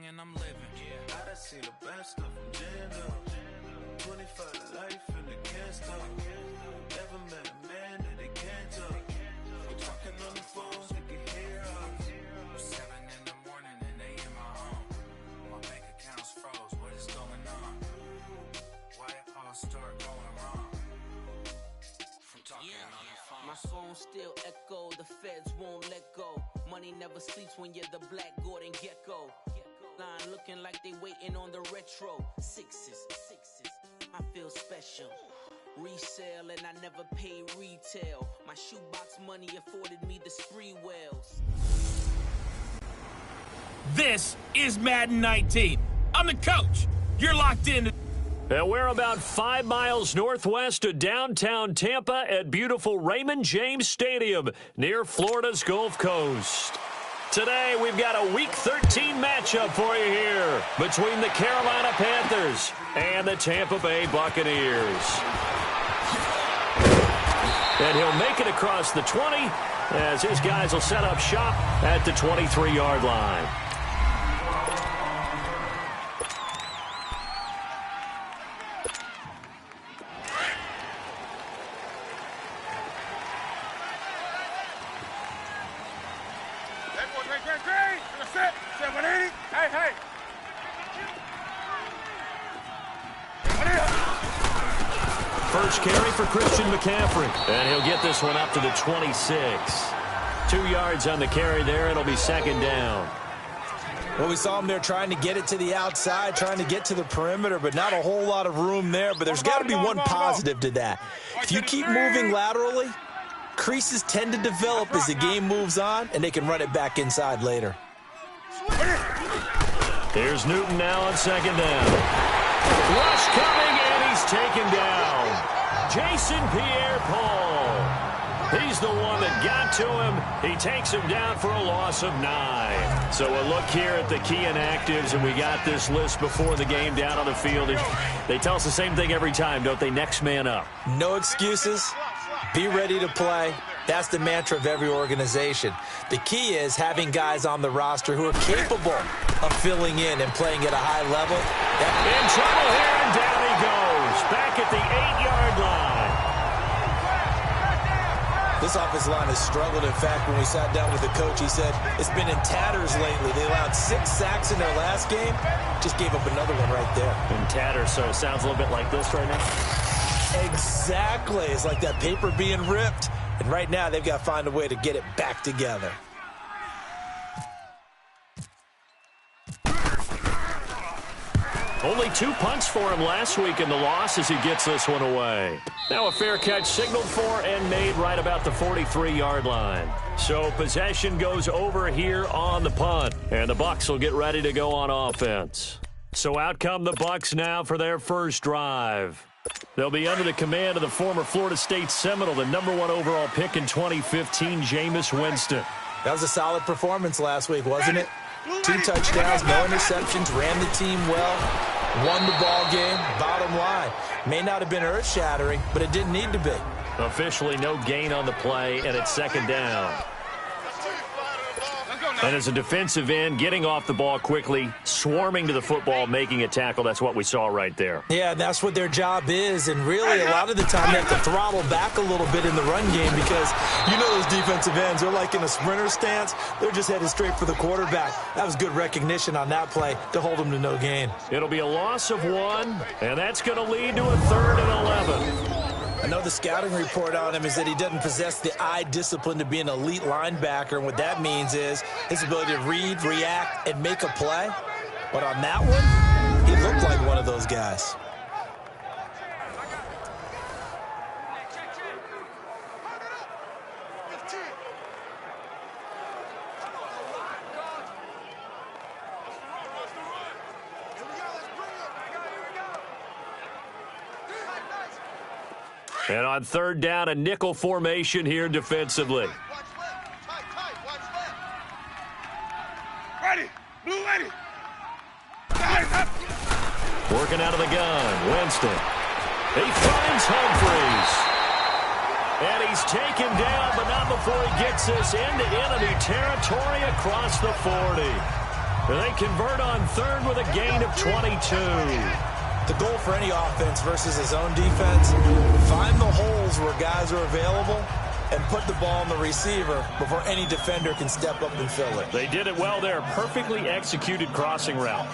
and I'm living. Yeah, I done seen the best of them jammed up. 25 to life and they can't stop. Never met a man that they can't talk. We talking on the phones, they can hear us. 7 in the morning and they in my home. My bank account's froze, what is going on? Why it all start going wrong? From talking on the phone. My phone still echo, the feds won't let go. Money never sleeps when you're the Black Gordon Gecko. Line looking like they waiting on the retro. Sixes, I feel special. Resale and I never pay retail. My shoebox money afforded me the spree whales. This is Madden 19. I'm the coach. You're locked in. And we're about 5 miles northwest of downtown Tampa at beautiful Raymond James Stadium near Florida's Gulf Coast. Today, we've got a Week 13 matchup for you here between the Carolina Panthers and the Tampa Bay Buccaneers. And he'll make it across the 20 as his guys will set up shop at the 23-yard line. First carry for Christian McCaffrey, and he'll get this one up to the 26. 2 yards on the carry there. It'll be second down. Well, we saw him there trying to get it to the outside, trying to get to the perimeter, but not a whole lot of room there. But there's got to be one positive to that. If you keep moving laterally, creases tend to develop as the game moves on, and they can run it back inside later. Here's Newton now on second down. Rush coming, and he's taken down. Jason Pierre-Paul. He's the one that got to him. He takes him down for a loss of 9. So a look here at the key inactives, and we got this list before the game down on the field. They tell us the same thing every time, don't they? Next man up. No excuses. Be ready to play. That's the mantra of every organization. The key is having guys on the roster who are capable of filling in and playing at a high level. In trouble here, and down he goes. Back at the 8-yard line. This offensive line has struggled. In fact, when we sat down with the coach, he said it's been in tatters lately. They allowed 6 sacks in their last game. Just gave up another one right there. In tatters, so it sounds a little bit like this right now. Exactly. It's like that paper being ripped. And right now, they've got to find a way to get it back together. Only 2 punts for him last week in the loss as he gets this one away. Now a fair catch signaled for and made right about the 43-yard line. So possession goes over here on the punt. And the Bucs will get ready to go on offense. So out come the Bucs now for their first drive. They'll be under the command of the former Florida State Seminole, the #1 overall pick in 2015, Jameis Winston. That was a solid performance last week, wasn't it? 2 touchdowns, no interceptions, ran the team well, won the ball game. Bottom line, may not have been earth-shattering, but it didn't need to be. Officially no gain on the play, and it's second down. And as a defensive end, getting off the ball quickly, swarming to the football, making a tackle, that's what we saw right there. Yeah, that's what their job is, and really a lot of the time they have to throttle back a little bit in the run game because you know those defensive ends, they're like in a sprinter stance. They're just headed straight for the quarterback. That was good recognition on that play to hold them to no gain. It'll be a loss of 1, and that's going to lead to a 3rd and 11. I know the scouting report on him is that he doesn't possess the eye discipline to be an elite linebacker, and what that means is his ability to read, react, and make a play. But on that one, he looked like one of those guys. And on 3rd down, a nickel formation here defensively. Ready, blue ready. Working out of the gun, Winston. He finds Humphries. And he's taken down, but not before he gets this into enemy territory across the 40. They convert on third with a gain of 22. The goal for any offense versus his own defense, find the holes where guys are available and put the ball on the receiver before any defender can step up and fill it. They did it well there. Perfectly executed crossing route.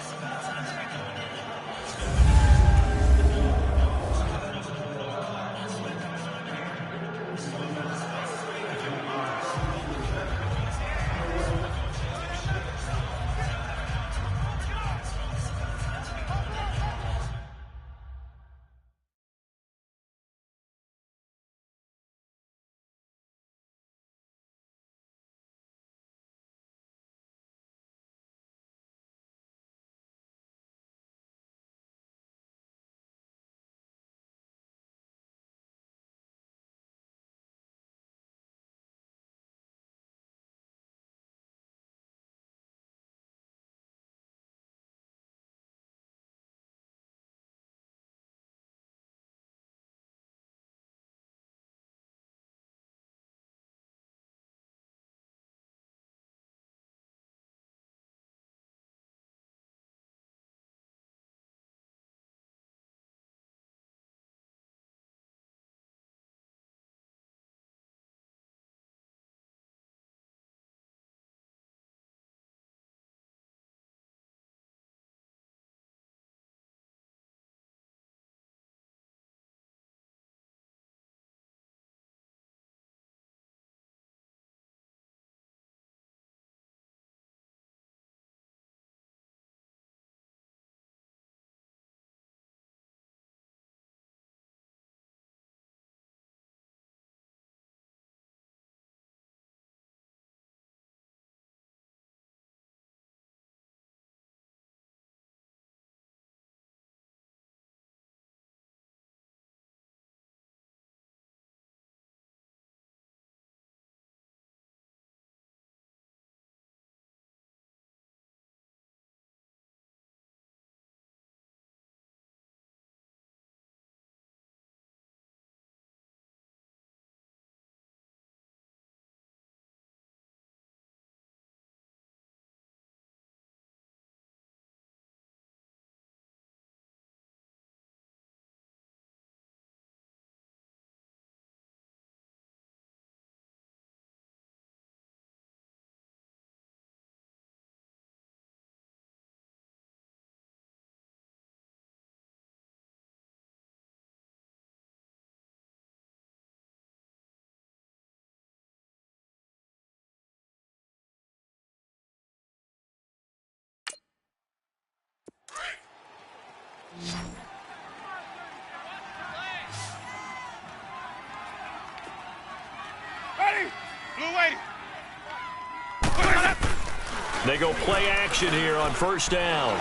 They go play action here on first down.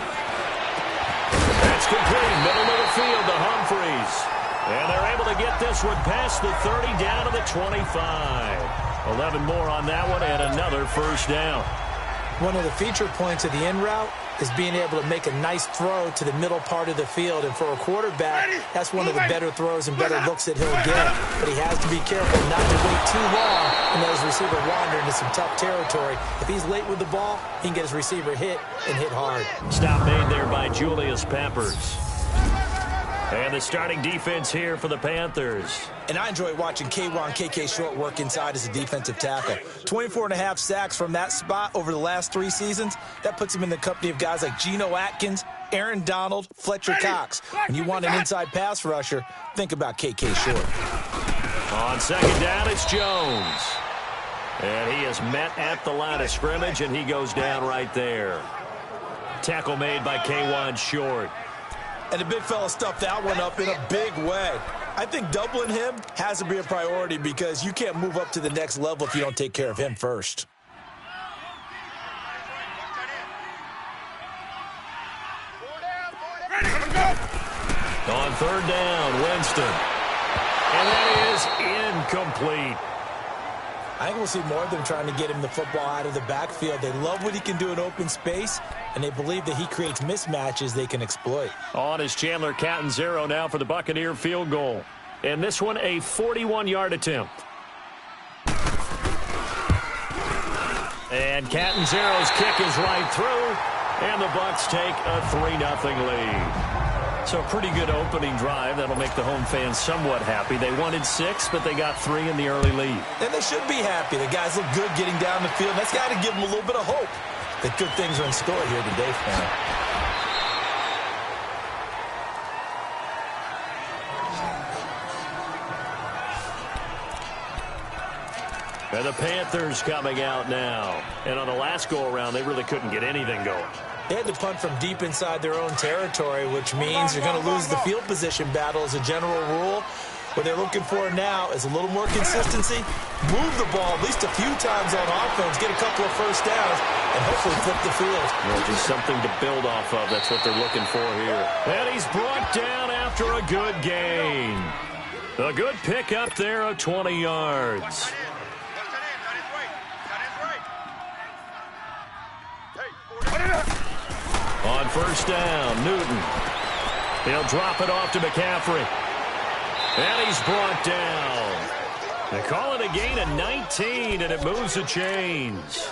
That's complete. Middle of the field to Humphreys. And they're able to get this one past the 30 down to the 25. 11 more on that one and another first down. One of the feature points of the in route is being able to make a nice throw to the middle part of the field. And for a quarterback, that's one of the better throws and better looks that he'll get. But he has to be careful not to wait too long and let his receiver wander into some tough territory. If he's late with the ball, he can get his receiver hit and hit hard. Stop made there by Julius Peppers. And the starting defense here for the Panthers. And I enjoy watching KK Short work inside as a defensive tackle. 24.5 sacks from that spot over the last 3 seasons. That puts him in the company of guys like Geno Atkins, Aaron Donald, Fletcher Cox. When you want an inside pass rusher, think about KK Short. On second down, it's Jones. And he is met at the line of scrimmage, and he goes down right there. Tackle made by K1 Short. And the big fella stuffed that one up in a big way. I think doubling him has to be a priority because you can't move up to the next level if you don't take care of him first. On third down, Winston. And that is incomplete. I think we'll see more of them trying to get him the football out of the backfield. They love what he can do in open space, and they believe that he creates mismatches they can exploit. On is Chandler Catanzaro now for the Buccaneer field goal. And this one, a 41-yard attempt. And Catanzaro's kick is right through. And the Bucs take a 3-0 lead. So a pretty good opening drive. That'll make the home fans somewhat happy. They wanted 6, but they got 3 in the early lead. And they should be happy. The guys look good getting down the field. That's got to give them a little bit of hope that good things are in store here today for them. And the Panthers coming out now. And on the last go-around, they really couldn't get anything going. They had to punt from deep inside their own territory, which means you're going to lose the field position battle as a general rule. What they're looking for now is a little more consistency, move the ball at least a few times on offense, get a couple of first downs, and hopefully flip the field. Well, just something to build off of. That's what they're looking for here. And he's brought down after a good gain. A good pick up there of 20 yards. On first down, Newton. He'll drop it off to McCaffrey. And he's brought down. They call it a gain of 19, and it moves the chains.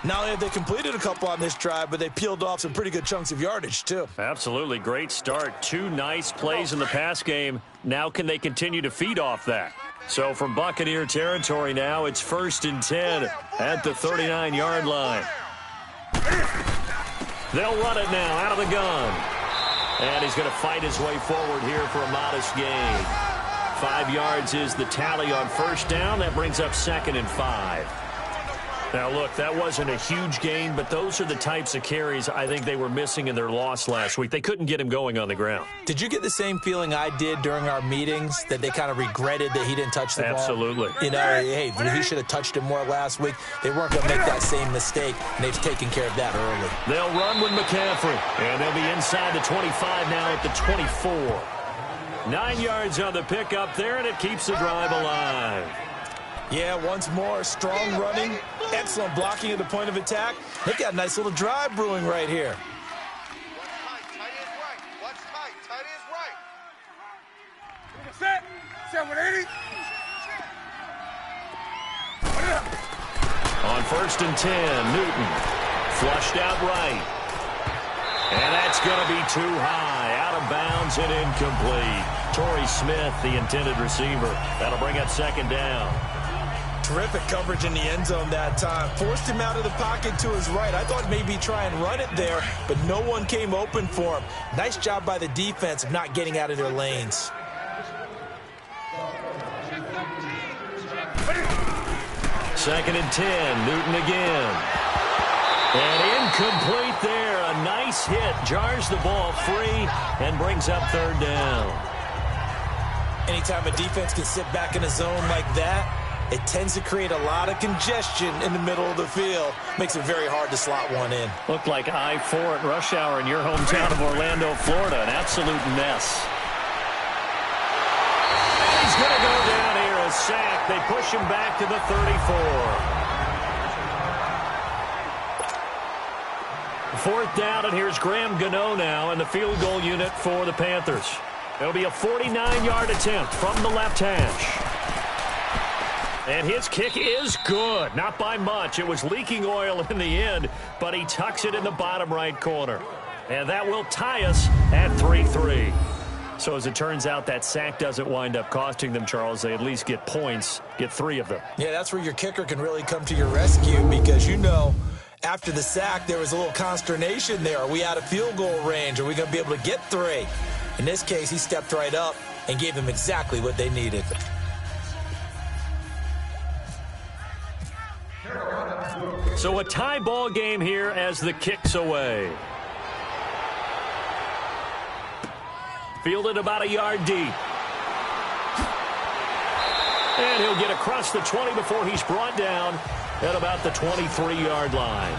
Not only have they completed a couple on this drive, but they peeled off some pretty good chunks of yardage, too. Absolutely. Great start. 2 nice plays in the pass game. Now can they continue to feed off that? So from Buccaneer territory now, it's 1st and 10 at the 39-yard line. They'll run it now out of the gun. And he's going to fight his way forward here for a modest gain. 5 yards is the tally on first down. That brings up 2nd and 5. Now, look, that wasn't a huge gain, but those are the types of carries I think they were missing in their loss last week. They couldn't get him going on the ground. Did you get the same feeling I did during our meetings, that they kind of regretted that he didn't touch the ball? Absolutely. You know, hey, he should have touched it more last week. They weren't going to make that same mistake, and they've taken care of that early. They'll run with McCaffrey, and they'll be inside the 25 now at the 24. 9 yards on the pickup there, and it keeps the drive alive. Yeah, once more, strong running, excellent blocking at the point of attack. They've got a nice little drive brewing right here. What's tight? Tight is right. Set. 780. On 1st and 10, Newton flushed out right. And that's going to be too high, out of bounds and incomplete. Torrey Smith, the intended receiver. That'll bring up 2nd down. Terrific coverage in the end zone that time. Forced him out of the pocket to his right. I thought maybe try and run it there, but no one came open for him. Nice job by the defense of not getting out of their lanes. Second and 10, Newton again. And incomplete there. A nice hit. Jars the ball free and brings up 3rd down. Anytime a defense can sit back in a zone like that, it tends to create a lot of congestion in the middle of the field. Makes it very hard to slot one in. Looked like I-4 at rush hour in your hometown of Orlando, Florida. An absolute mess. And he's going to go down here, a sack. They push him back to the 34. 4th down, and here's Graham Gano now in the field goal unit for the Panthers. It'll be a 49-yard attempt from the left hash. And his kick is good. Not by much. It was leaking oil in the end, but he tucks it in the bottom right corner. And that will tie us at 3-3. So as it turns out, that sack doesn't wind up costing them, Charles. They at least get points, get 3 of them. Yeah, that's where your kicker can really come to your rescue, because you know after the sack there was a little consternation there. Are we out of field goal range? Are we going to be able to get 3? In this case, he stepped right up and gave them exactly what they needed. So a tie ball game here as the kick's away. Fielded about a yard deep. And he'll get across the 20 before he's brought down at about the 23-yard line.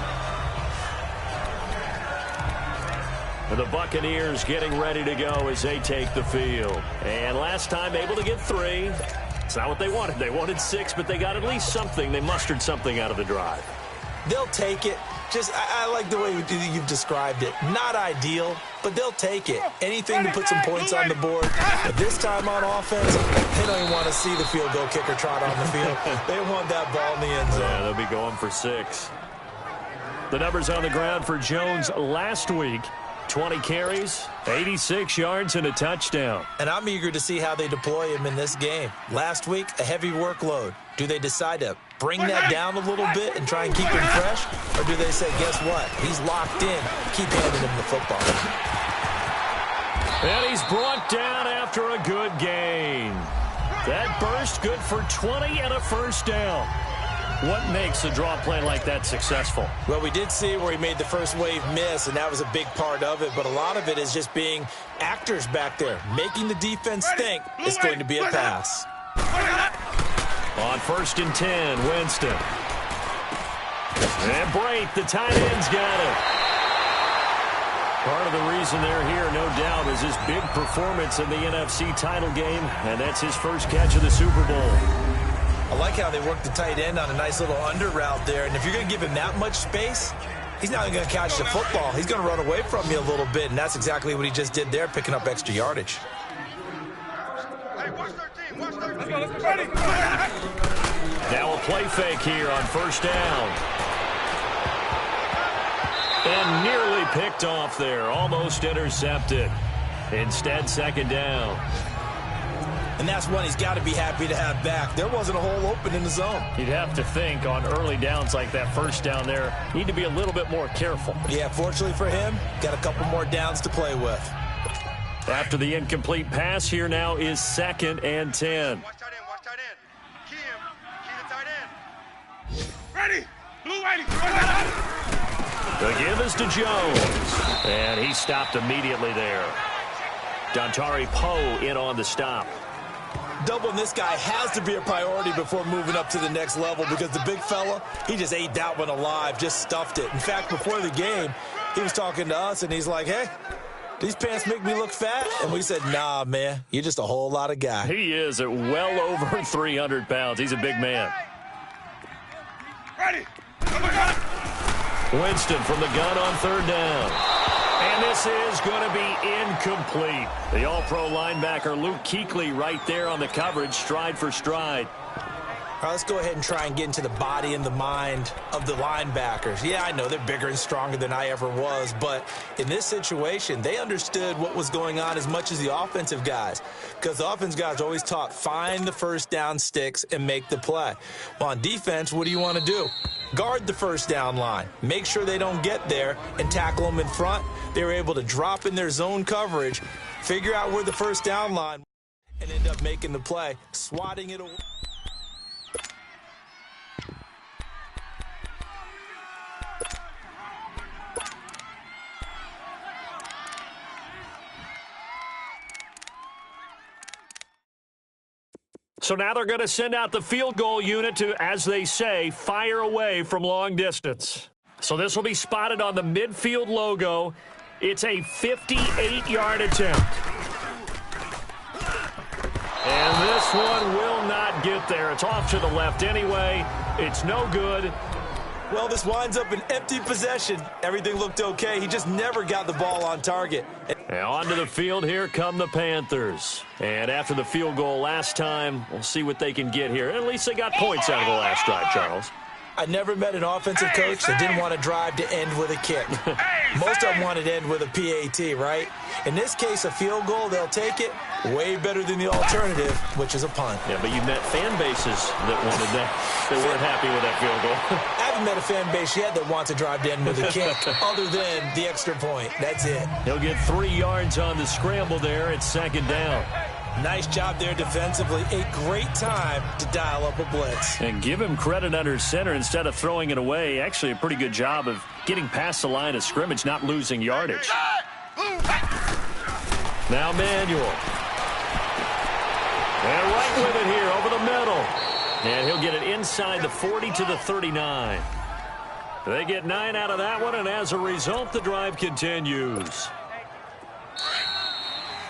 And the Buccaneers getting ready to go as they take the field. And last time able to get 3. It's not what they wanted. They wanted 6, but they got at least something. They mustered something out of the drive. They'll take it. I like the way you've described it. Not ideal, but they'll take it. Anything to put some points on the board. But this time on offense, they don't even want to see the field goal kicker trot on the field. They want that ball in the end zone. Yeah, they'll be going for 6. The numbers on the ground for Jones last week: 20 carries, 86 yards, and a touchdown. And I'm eager to see how they deploy him in this game. Last week, a heavy workload. Do they decide to bring that down a little bit and try and keep him fresh? Or do they say, guess what? He's locked in. Keep handing him the football. And he's brought down after a good gain. That burst good for 20 and a first down. What makes a draw play like that successful? Well, we did see where he made the first wave miss, and that was a big part of it. But a lot of it is just being actors back there, making the defense think it's going to be a pass. On 1st and 10, Winston. And Brate, the tight end's got it. Part of the reason they're here, no doubt, is his big performance in the NFC title game, and that's his first catch of the Super Bowl. I like how they work the tight end on a nice little under route there. And if you're going to give him that much space, he's not going to catch the football. He's going to run away from you a little bit, and that's exactly what he just did there, picking up extra yardage. Hey, watch 13. Watch 13. Let's go. Ready. Now a play fake here on 1st down. And nearly picked off there, almost intercepted. Instead, 2nd down. And that's one he's got to be happy to have back. There wasn't a hole open in the zone. You'd have to think on early downs like that 1st down there, need to be a little bit more careful. Yeah, fortunately for him, got a couple more downs to play with. After the incomplete pass, here now is 2nd and 10. Watch tight end. Watch tight end. Key him. Key the tight end. Ready. Blue ready. The give is to Jones. And he stopped immediately there. Dontari Poe in on the stop. Doubling this guy has to be a priority before moving up to the next level because the big fella, he just ate that one alive, just stuffed it. In fact, before the game, he was talking to us, and he's like, hey, these pants make me look fat? And we said, nah, man, you're just a whole lot of guy. He is at well over 300 pounds. He's a big man. Ready. Winston from the gun on 3rd down. And this is going to be incomplete. The all-pro linebacker Luke Kuechly right there on the coverage, stride for stride. All right, let's go ahead and try and get into the body and the mind of the linebackers. Yeah, I know they're bigger and stronger than I ever was, but in this situation, they understood what was going on as much as the offensive guys, because the offensive guys are always taught, find the 1st down sticks and make the play. Well, on defense, what do you want to do? Guard the 1st down line. Make sure they don't get there and tackle them in front. They were able to drop in their zone coverage, figure out where the 1st down line, and end up making the play, swatting it away. So now they're going to send out the field goal unit to, as they say, fire away from long distance. So this will be spotted on the midfield logo. It's a 58-yard attempt. And this one will not get there. It's off to the left anyway. It's no good. Well, this winds up an empty possession. Everything looked okay. He just never got the ball on target. Now onto the field, here come the Panthers. And after the field goal last time, we'll see what they can get here. At least they got points out of the last drive, Charles. I never met an offensive coach that didn't want to drive to end with a kick. Most of them wanted to end with a PAT, right? In this case, a field goal, they'll take it. Way better than the alternative, which is a punt. Yeah, but you met fan bases that wanted that. They weren't happy with that field goal. I haven't met a fan base yet that wants to drive to end with a kick, other than the extra point. That's it. He'll get 3 yards on the scramble there at 2nd down. Nice job there defensively. A great time to dial up a blitz. And give him credit under center instead of throwing it away. Actually, a pretty good job of getting past the line of scrimmage, not losing yardage. Now Manuel. And right with it here over the middle. And he'll get it inside the 40 to the 39. They get 9 out of that one, and as a result, the drive continues.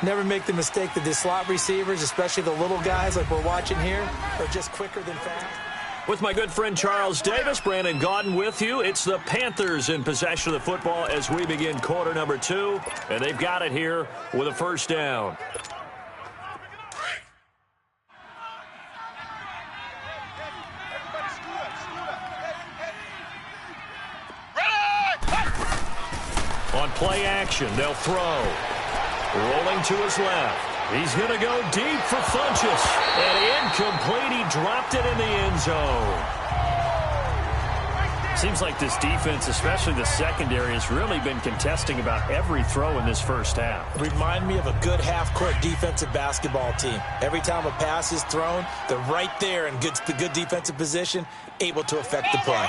Never make the mistake that the slot receivers, especially the little guys like we're watching here, are just quicker than fast. With my good friend Charles Davis, Brandon Gaudin with you. It's the Panthers in possession of the football as we begin quarter number 2. And they've got it here with a 1st down. play action. They'll throw. Rolling to his left. He's going to go deep for Funchess. And incomplete. He dropped it in the end zone. Seems like this defense, especially the secondary, has really been contesting about every throw in this first half. Remind me of a good half-court defensive basketball team. Every time a pass is thrown, they're right there in good defensive position, able to affect the play.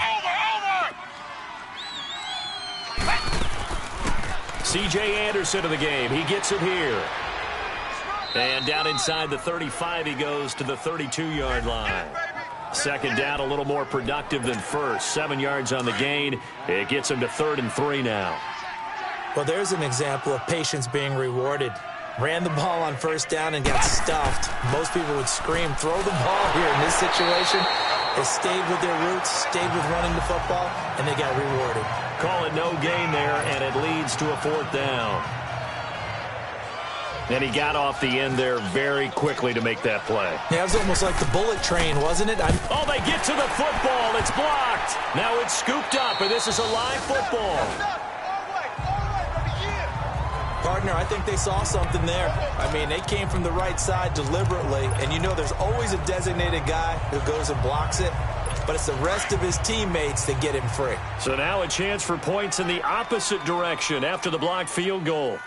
C.J. Anderson of the game. He gets it here. And down inside the 35, he goes to the 32-yard line. Second down, a little more productive than first. 7 yards on the gain. It gets him to 3rd and 3 now. Well, there's an example of patience being rewarded. Ran the ball on first down and got stuffed. Most people would scream, throw the ball here. In this situation, they stayed with their roots, stayed with running the football, and they got rewarded. Call it no gain there, and it leads to a 4th down. And he got off the end there very quickly to make that play. Yeah, it was almost like the bullet train, wasn't it? Oh, they get to the football. It's blocked. Now it's scooped up, and this is a live football. Partner, I think they saw something there. I mean, they came from the right side deliberately, and you know there's always a designated guy who goes and blocks it, but it's the rest of his teammates that get him free. So now a chance for points in the opposite direction after the blocked field goal.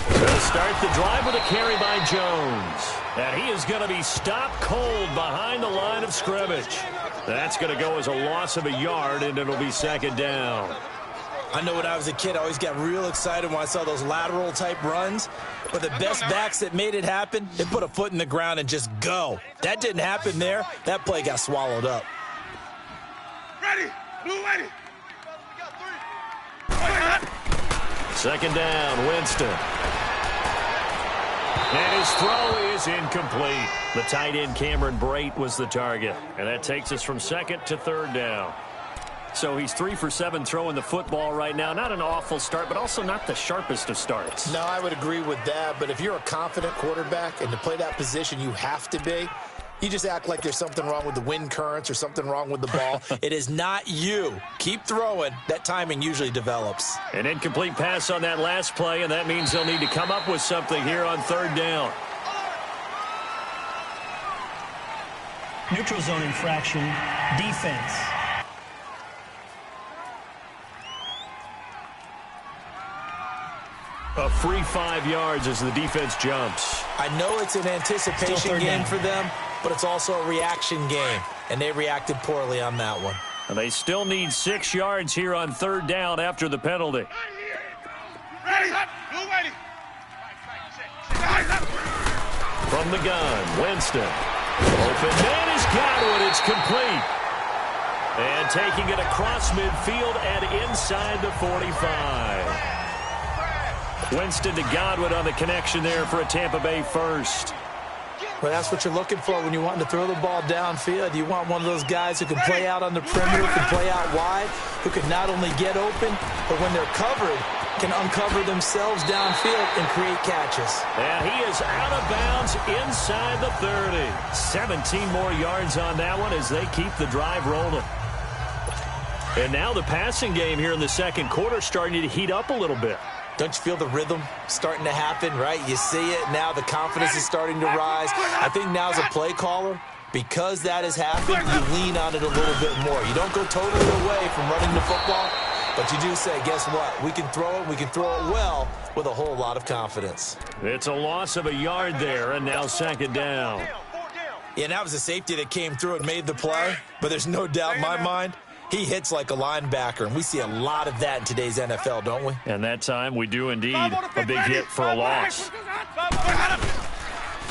Going to start the drive with a carry by Jones. And he is going to be stopped cold behind the line of scrimmage. That's going to go as a loss of a yard, and it'll be 2nd down. I know when I was a kid, I always got real excited when I saw those lateral-type runs. But the best backs that made it happen, they put a foot in the ground and just go. That didn't happen there. That play got swallowed up. Ready. Blue ready. 2nd down, Winston. And his throw is incomplete. The tight end, Cameron Brate, was the target. And that takes us from 2nd to 3rd down. So he's 3 for 7 throwing the football right now. Not an awful start, but also not the sharpest of starts. No, I would agree with that. But if you're a confident quarterback and to play that position, you have to be. You just act like there's something wrong with the wind currents or something wrong with the ball. It is not you. Keep throwing. That timing usually develops. An incomplete pass on that last play, and that means they'll need to come up with something here on 3rd down. Neutral zone infraction, defense. A free 5 yards as the defense jumps. I know it's an anticipation game for them, but it's also a reaction game, and they reacted poorly on that one. And they still need 6 yards here on 3rd down after the penalty. Ready. Blue ready. From the gun, Winston. Open man is Godwin. It's complete. And taking it across midfield and inside the 45. Winston to Godwin on the connection there for a Tampa Bay first. Well, that's what you're looking for when you're wanting to throw the ball downfield. You want one of those guys who can play out on the perimeter, can play out wide, who can not only get open, but when they're covered, can uncover themselves downfield and create catches. And he is out of bounds inside the 30. 17 more yards on that one as they keep the drive rolling. And now the passing game here in the 2nd quarter starting to heat up a little bit. Don't you feel the rhythm starting to happen, right? You see it now. The confidence is starting to rise. I think now as a play caller, because that has happened, you lean on it a little bit more. You don't go totally away from running the football, but you do say, guess what? We can throw it. We can throw it well with a whole lot of confidence. It's a loss of a yard there, and now 2nd down. Yeah, and that was a safety that came through and made the play, but there's no doubt in my mind, he hits like a linebacker, and we see a lot of that in today's NFL, don't we? And that time we do indeed a big hit for a loss.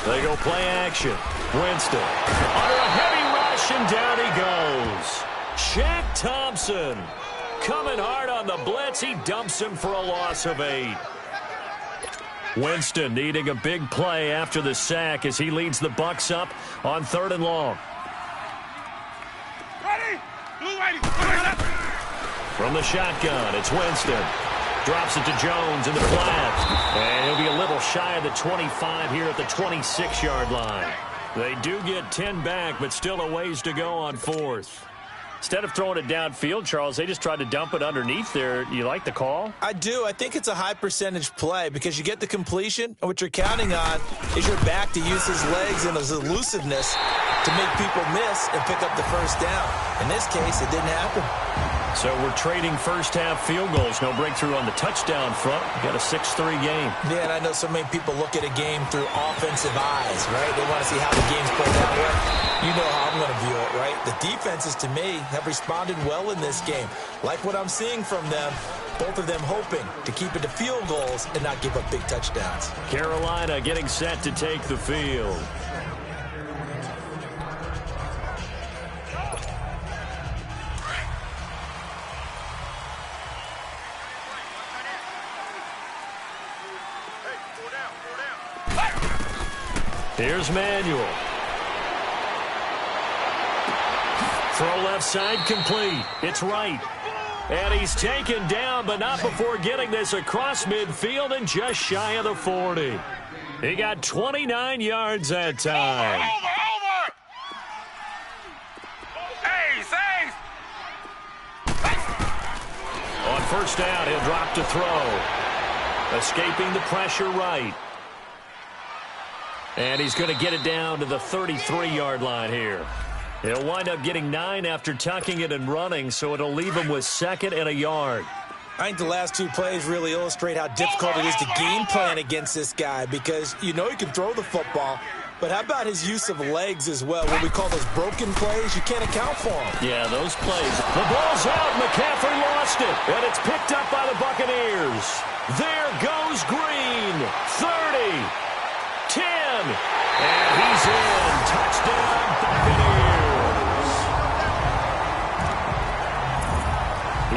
They go play action. Winston under a heavy rush, and down he goes. Shaq Thompson coming hard on the blitz. He dumps him for a loss of 8. Winston needing a big play after the sack as he leads the Bucs up on 3rd and long. From the shotgun, it's Winston. Drops it to Jones in the flat. And he'll be a little shy of the 25 here at the 26-yard line. They do get 10 back, but still a ways to go on 4th. Instead of throwing it downfield, Charles, they just tried to dump it underneath there. You like the call? I do. I think it's a high percentage play because you get the completion, and what you're counting on is your back to use his legs and his elusiveness to make people miss and pick up the first down. In this case, it didn't happen. So we're trading first-half field goals. No breakthrough on the touchdown front. We got a 6-3 game. Yeah, and I know so many people look at a game through offensive eyes, right? They want to see how the game's played that way. You know how I'm going to view it, right? The defenses, to me, have responded well in this game. Like what I'm seeing from them, both of them hoping to keep it to field goals and not give up big touchdowns. Carolina getting set to take the field. Here's Manuel. Throw left side complete. It's right. And he's taken down, but not before getting this across midfield and just shy of the 40. He got 29 yards that time. Over! Hey! On first down, he'll drop to throw. Escaping the pressure right. And he's going to get it down to the 33-yard line here. He'll wind up getting 9 after tucking it and running, so it'll leave him with 2nd and a yard. I think the last 2 plays really illustrate how difficult it is to game plan against this guy because you know he can throw the football, but how about his use of legs as well? What we call those broken plays, you can't account for them. Yeah, those plays. The ball's out. McCaffrey lost it, and it's picked up by the Buccaneers. There goes Green. 30. 10, and he's in. Touchdown, Buccaneers.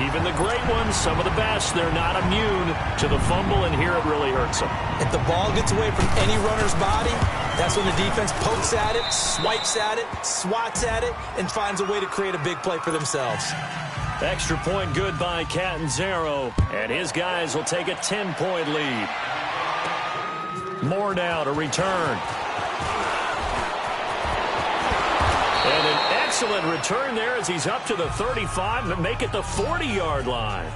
Even the great ones, some of the best, they're not immune to the fumble, and here it really hurts them. If the ball gets away from any runner's body, that's when the defense pokes at it, swipes at it, swats at it, and finds a way to create a big play for themselves. Extra point good by Catanzaro, and his guys will take a 10-point lead. More now to return. And an excellent return there as he's up to the 35 and make it the 40-yard line.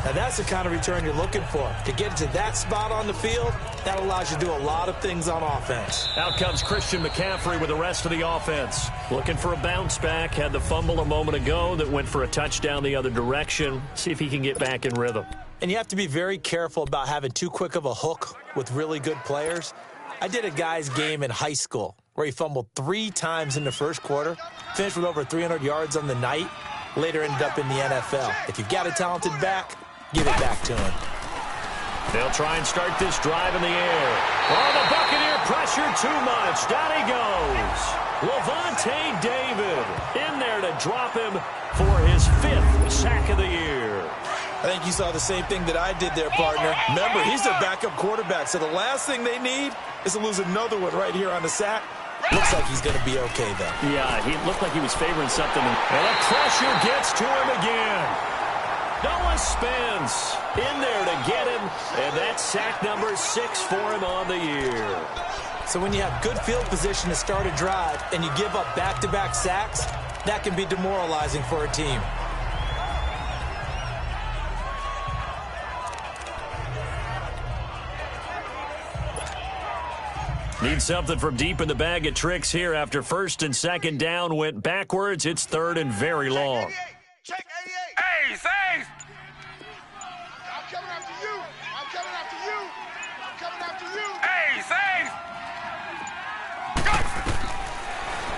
Now that's the kind of return you're looking for. To get to that spot on the field, that allows you to do a lot of things on offense. Out comes Christian McCaffrey with the rest of the offense. Looking for a bounce back. Had the fumble a moment ago that went for a touchdown the other direction. See if he can get back in rhythm. And you have to be very careful about having too quick of a hook with really good players. I did a guy's game in high school where he fumbled 3 times in the first quarter, finished with over 300 yards on the night, later ended up in the NFL. If you've got a talented back, give it back to him. They'll try and start this drive in the air. Oh, the Buccaneer pressure too much. Down he goes. Levante David in there to drop him for his 5th sack of the year. I think you saw the same thing that I did there, partner. Remember, he's their backup quarterback, so the last thing they need is to lose another one right here on the sack. Looks like he's going to be okay, though. Yeah, he looked like he was favoring something. And the pressure gets to him again. Noah Spence in there to get him, and that's sack number 6 for him on the year. So when you have good field position to start a drive and you give up back-to-back sacks, that can be demoralizing for a team. Need something from deep in the bag of tricks here after 1st and 2nd down went backwards. It's 3rd and very long. Check 88. Hey, thanks. I'm coming after you. I'm coming after you. I'm coming after you. Hey, thanks.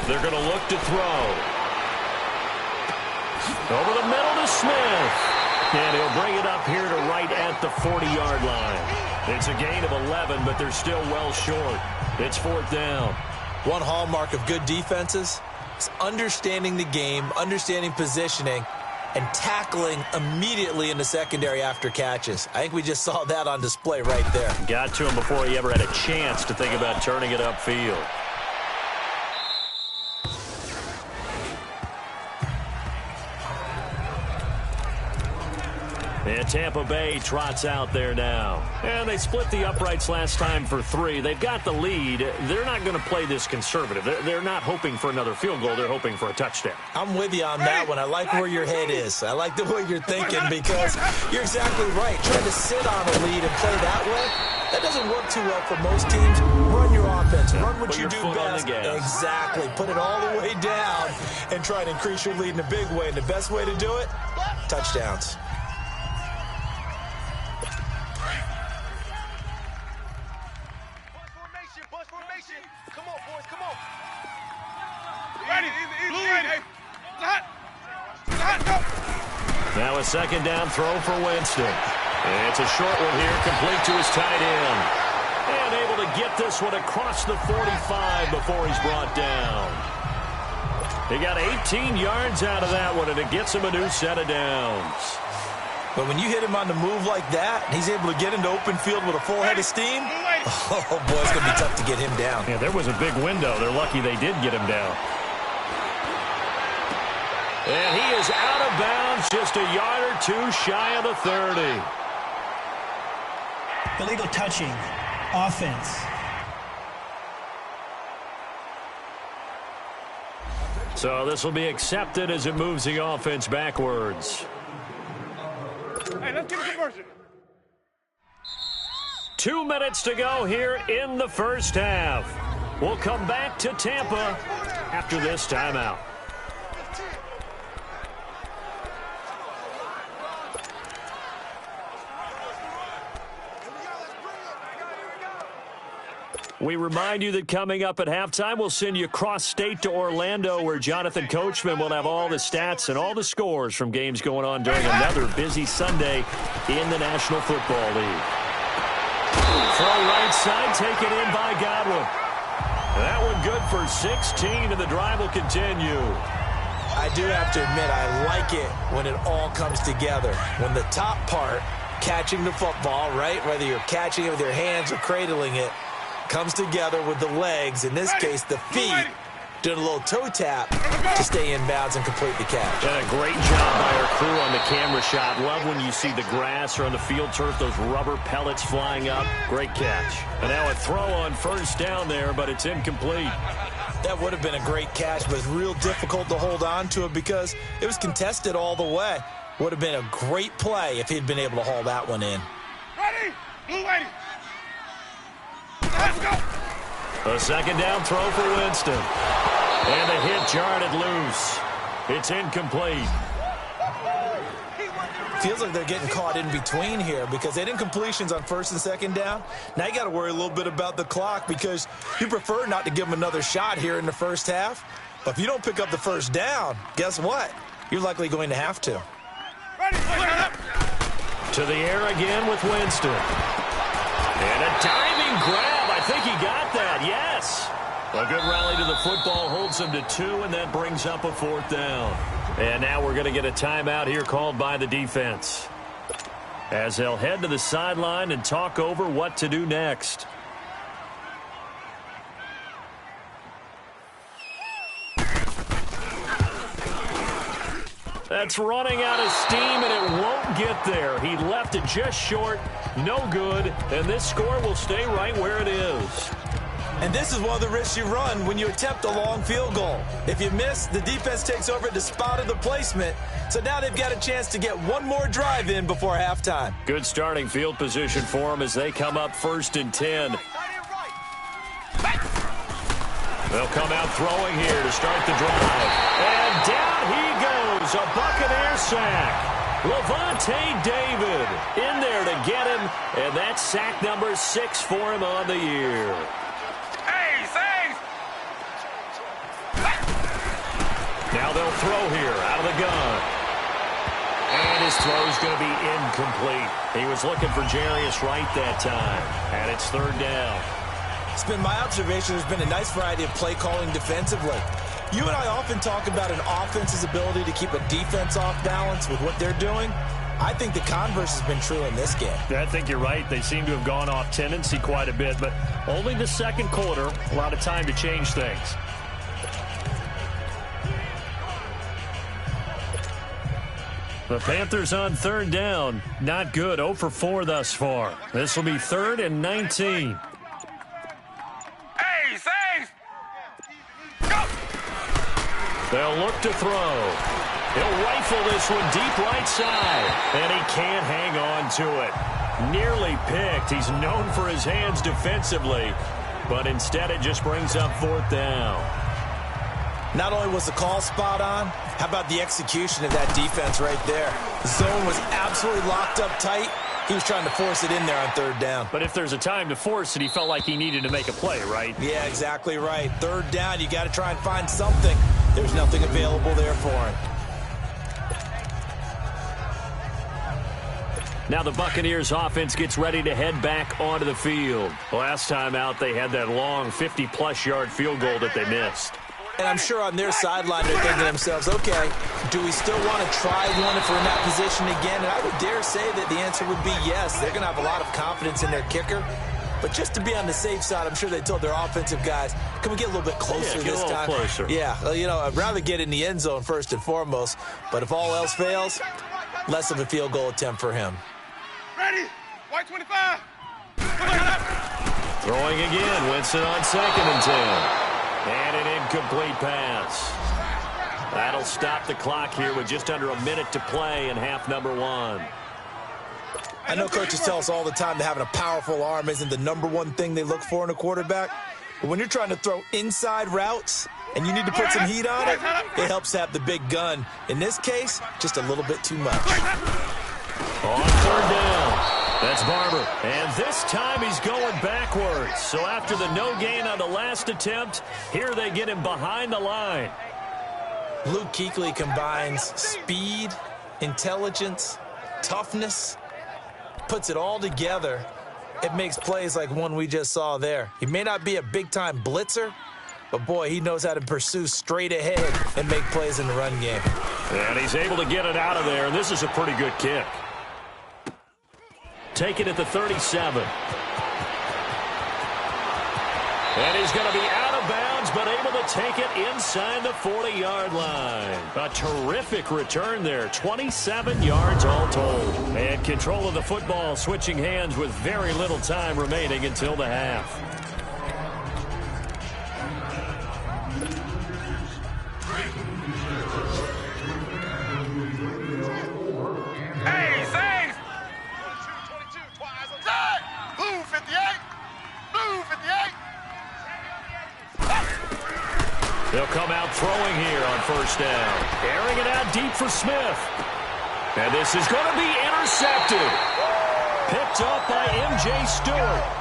They're going to look to throw. Over the middle to Smith. And he'll bring it up here to right at the 40-yard line. It's a gain of 11, but they're still well short. It's 4th down. One hallmark of good defenses is understanding the game, understanding positioning, and tackling immediately in the secondary after catches. I think we just saw that on display right there. Got to him before he ever had a chance to think about turning it upfield. And Tampa Bay trots out there now. And they split the uprights last time for 3. They've got the lead. They're not going to play this conservative. They're not hoping for another field goal. They're hoping for a touchdown. I'm with you on that one. I like where your head is. I like the way you're thinking because you're exactly right. Trying to sit on a lead and play that way, that doesn't work too well for most teams. Run your offense. Run what you do best. Exactly. Put it all the way down and try to increase your lead in a big way. And the best way to do it, touchdowns. Come on, boys, come on. Ready, ready. Now a second down throw for Winston. And it's a short one here, complete to his tight end. And able to get this one across the 45 before he's brought down. He got 18 yards out of that one, and it gets him a new set of downs. But when you hit him on the move like that, he's able to get into open field with a full head of steam, oh, boy, it's going to be tough to get him down. Yeah, there was a big window. They're lucky they did get him down. And he is out of bounds, just a yard or two shy of the 30. Illegal touching. Offense. So this will be accepted as it moves the offense backwards. Hey, let's get a conversion. 2 minutes to go here in the first half. We'll come back to Tampa after this timeout. We remind you that coming up at halftime, we'll send you cross-state to Orlando, where Jonathan Coachman will have all the stats and all the scores from games going on during another busy Sunday in the National Football League. Throw right side, taken in by Godwin. That one good for 16, and the drive will continue. I do have to admit, I like it when it all comes together. When the top part, catching the football, right, whether you're catching it with your hands or cradling it, comes together with the legs, in this case the feet, doing a little toe tap to stay in bounds and complete the catch. And a great job by our crew on the camera shot. Love when you see the grass or on the field turf, those rubber pellets flying up. Great catch. And now a throw on first down there, but it's incomplete. That would have been a great catch, but it's real difficult to hold on to it because it was contested all the way. Would have been a great play if he'd been able to haul that one in. Ready, blue lady. Let's go. A second down throw for Winston. And the hit jarred it loose. It's incomplete. Feels like they're getting caught in between here because they didn't completions on first and second down. Now you got to worry a little bit about the clock because you prefer not to give them another shot here in the first half. But if you don't pick up the first down, guess what? You're likely going to have to. Ready, to the air again with Winston. And a diving grab. I think he got that, yes. A good rally to the football holds him to 2, and that brings up a 4th down. And now we're going to get a timeout here called by the defense, as they'll head to the sideline and talk over what to do next. That's running out of steam, and it won't get there. He left it just short, no good, and this score will stay right where it is. And this is one of the risks you run when you attempt a long field goal. If you miss, the defense takes over at the spot of the placement, so now they've got a chance to get one more drive in before halftime. Good starting field position for them as they come up 1st and 10. They'll come out throwing here to start the drive. And down he goes, a Buccaneer sack. Levante David in there to get him, and that's sack number 6 for him on the year. Now they'll throw here out of the gun. And his throw's going to be incomplete. He was looking for Jarius Wright that time. And it's 3rd down. It's been my observation there's been a nice variety of play calling defensively. You and I often talk about an offense's ability to keep a defense off balance with what they're doing. I think the converse has been true in this game. I think you're right. They seem to have gone off tendency quite a bit, but only the second quarter, a lot of time to change things. The Panthers on third down. Not good. 0 for 4 thus far. This will be 3rd and 19. Go! They'll look to throw. He'll rifle this one deep right side, and he can't hang on to it. Nearly picked. He's known for his hands defensively, but instead it just brings up 4th down. Not only was the call spot on, how about the execution of that defense right there? The zone was absolutely locked up tight. He was trying to force it in there on 3rd down. But if there's a time to force it, he felt like he needed to make a play, right? Yeah, exactly right. 3rd down, you got to try and find something. There's nothing available there for him. Now the Buccaneers offense gets ready to head back onto the field. Last time out, they had that long 50-plus yard field goal that they missed. And I'm sure on their sideline they're thinking to themselves, okay, do we still want to try one if we're in that position again? And I would dare say that the answer would be yes. They're going to have a lot of confidence in their kicker. But just to be on the safe side, I'm sure they told their offensive guys, can we get a little bit closer this time? Closer. Yeah, you know, I'd rather get in the end zone first and foremost. But if all else fails, less of a field goal attempt for him. Ready? White 25. Throwing again. Winston on 2nd and 10. And an incomplete pass. That'll stop the clock here with just under a minute to play in half number 1. I know coaches tell us all the time that having a powerful arm isn't the number one thing they look for in a quarterback. But when you're trying to throw inside routes and you need to put some heat on it, it helps to have the big gun. In this case, just a little bit too much. On 3rd down. That's Barber. And this time he's going backwards. So after the no gain on the last attempt, here they get him behind the line. Luke Kuechly combines speed, intelligence, toughness, puts it all together. It makes plays like one we just saw there. He may not be a big-time blitzer, but boy, he knows how to pursue straight ahead and make plays in the run game. And he's able to get it out of there, and this is a pretty good kick. Taken at the 37. And he's going to be out of bounds, but able to take it inside the 40-yard line. A terrific return there. 27 yards all told. And control of the football switching hands with very little time remaining until the half. Hey, thanks! 22, twice on time. Blue 58. Blue 58. They'll come out throwing here on 1st down. Airing it out deep for Smith. And this is going to be intercepted. Picked up by M.J. Stewart.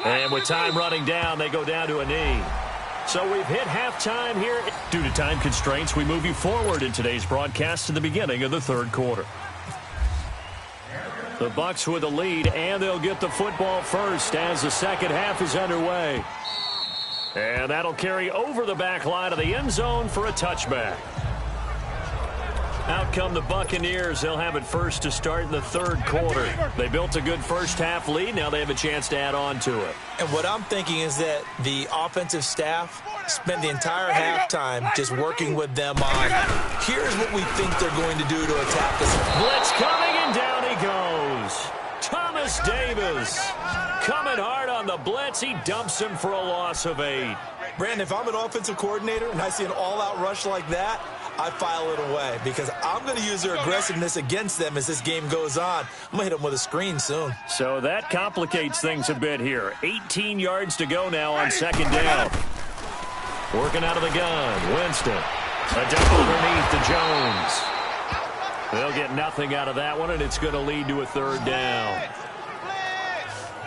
And with time running down, they go down to a knee. So we've hit halftime here. Due to time constraints, we move you forward in today's broadcast to the beginning of the 3rd quarter. The Bucs with the lead, and they'll get the football first as the 2nd half is underway. And that'll carry over the back line of the end zone for a touchback. Out come the Buccaneers. They'll have it first to start in the 3rd quarter. They built a good first half lead. Now they have a chance to add on to it. And what I'm thinking is that the offensive staff spent the entire halftime just working with them on, here's what we think they're going to do to attack us. Blitz coming, and down he goes. Thomas Davis coming hard on the blitz. He dumps him for a loss of 8. Brandon, if I'm an offensive coordinator and I see an all-out rush like that, I file it away because I'm going to use their aggressiveness against them as this game goes on. I'm going to hit them with a screen soon. So that complicates things a bit here. 18 yards to go now on 2nd down. Working out of the gun. Winston. A double underneath to Jones. They'll get nothing out of that one, and it's going to lead to a 3rd down.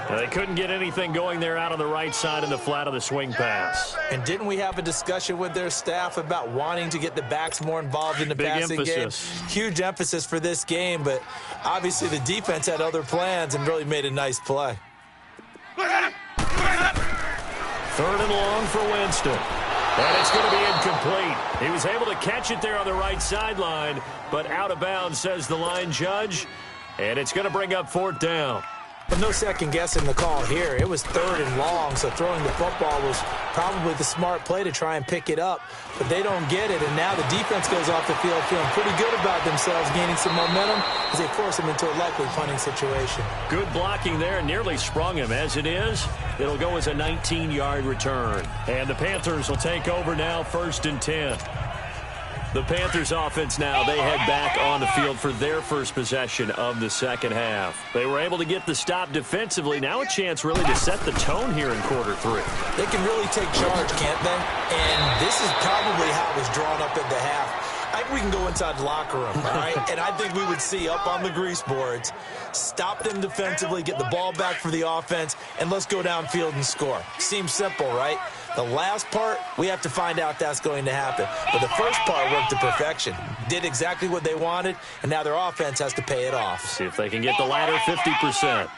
They couldn't get anything going there out on the right side in the flat of the swing pass. And didn't we have a discussion with their staff about wanting to get the backs more involved in the passing game? Huge emphasis for this game, but obviously the defense had other plans and really made a nice play. 3rd and long for Winston. And it's going to be incomplete. He was able to catch it there on the right sideline, but out of bounds, says the line judge. And it's going to bring up 4th down. But no second guessing the call here. It was 3rd and long, so throwing the football was probably the smart play to try and pick it up. But they don't get it, and now the defense goes off the field feeling pretty good about themselves, gaining some momentum as they force them into a likely punting situation. Good blocking there, nearly sprung him. As it is, it'll go as a 19-yard return. And the Panthers will take over now, 1st and 10. The Panthers offense now, they head back on the field for their first possession of the second half. They were able to get the stop defensively. Now a chance really to set the tone here in quarter 3. They can really take charge, can't they? And this is probably how it was drawn up at the half. I think we can go inside the locker room, all right? And I think we would see up on the grease boards, stop them defensively, get the ball back for the offense, and let's go downfield and score. Seems simple, right? The last part, we have to find out that's going to happen. But the first part worked to perfection. Did exactly what they wanted, and now their offense has to pay it off. See if they can get the latter 50%.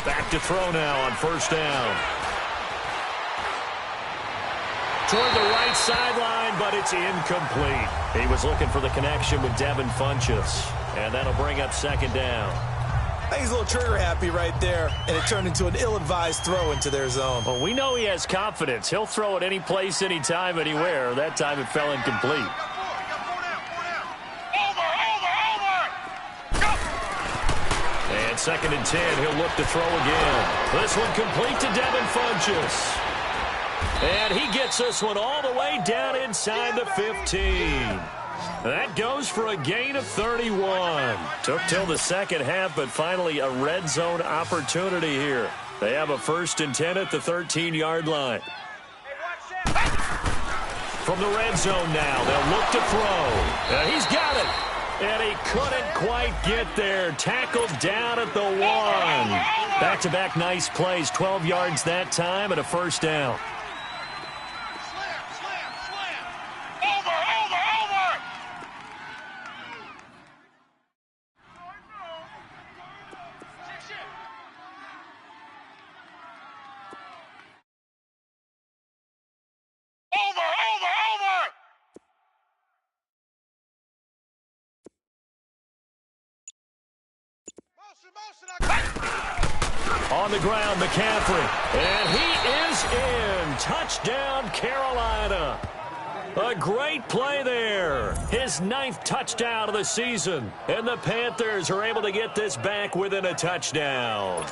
Back to throw now on 1st down. Toward the right sideline, but it's incomplete. He was looking for the connection with Devin Funchess, and that'll bring up 2nd down. I think he's a little trigger happy right there, and it turned into an ill-advised throw into their zone. Well, we know he has confidence. He'll throw it any place, anytime, anywhere. That time it fell incomplete. And 2nd and 10, he'll look to throw again. This one complete to Devin Funchess. And he gets this one all the way down inside the 15. That goes for a gain of 31. Took till the second half, but finally a red zone opportunity here. They have a 1st and 10 at the 13-yard line. From the red zone now, they'll look to throw. He's got it. And he couldn't quite get there. Tackled down at the 1. Back-to-back nice plays. 12 yards that time and a 1st down. On the ground, McCaffrey. And he is in. Touchdown, Carolina. A great play there. His 9th touchdown of the season. And the Panthers are able to get this back within a touchdown.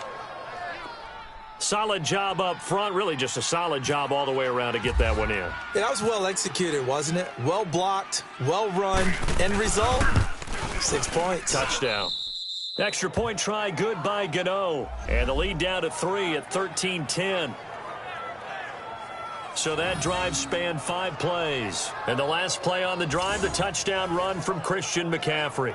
Solid job up front. Really just a solid job all the way around to get that one in. Yeah, that was well executed, wasn't it? Well blocked, well run. End result, 6 points. Touchdown. Extra point try, good by Gano. And the lead down to 3 at 13-10. So that drive spanned 5 plays. And the last play on the drive, the touchdown run from Christian McCaffrey.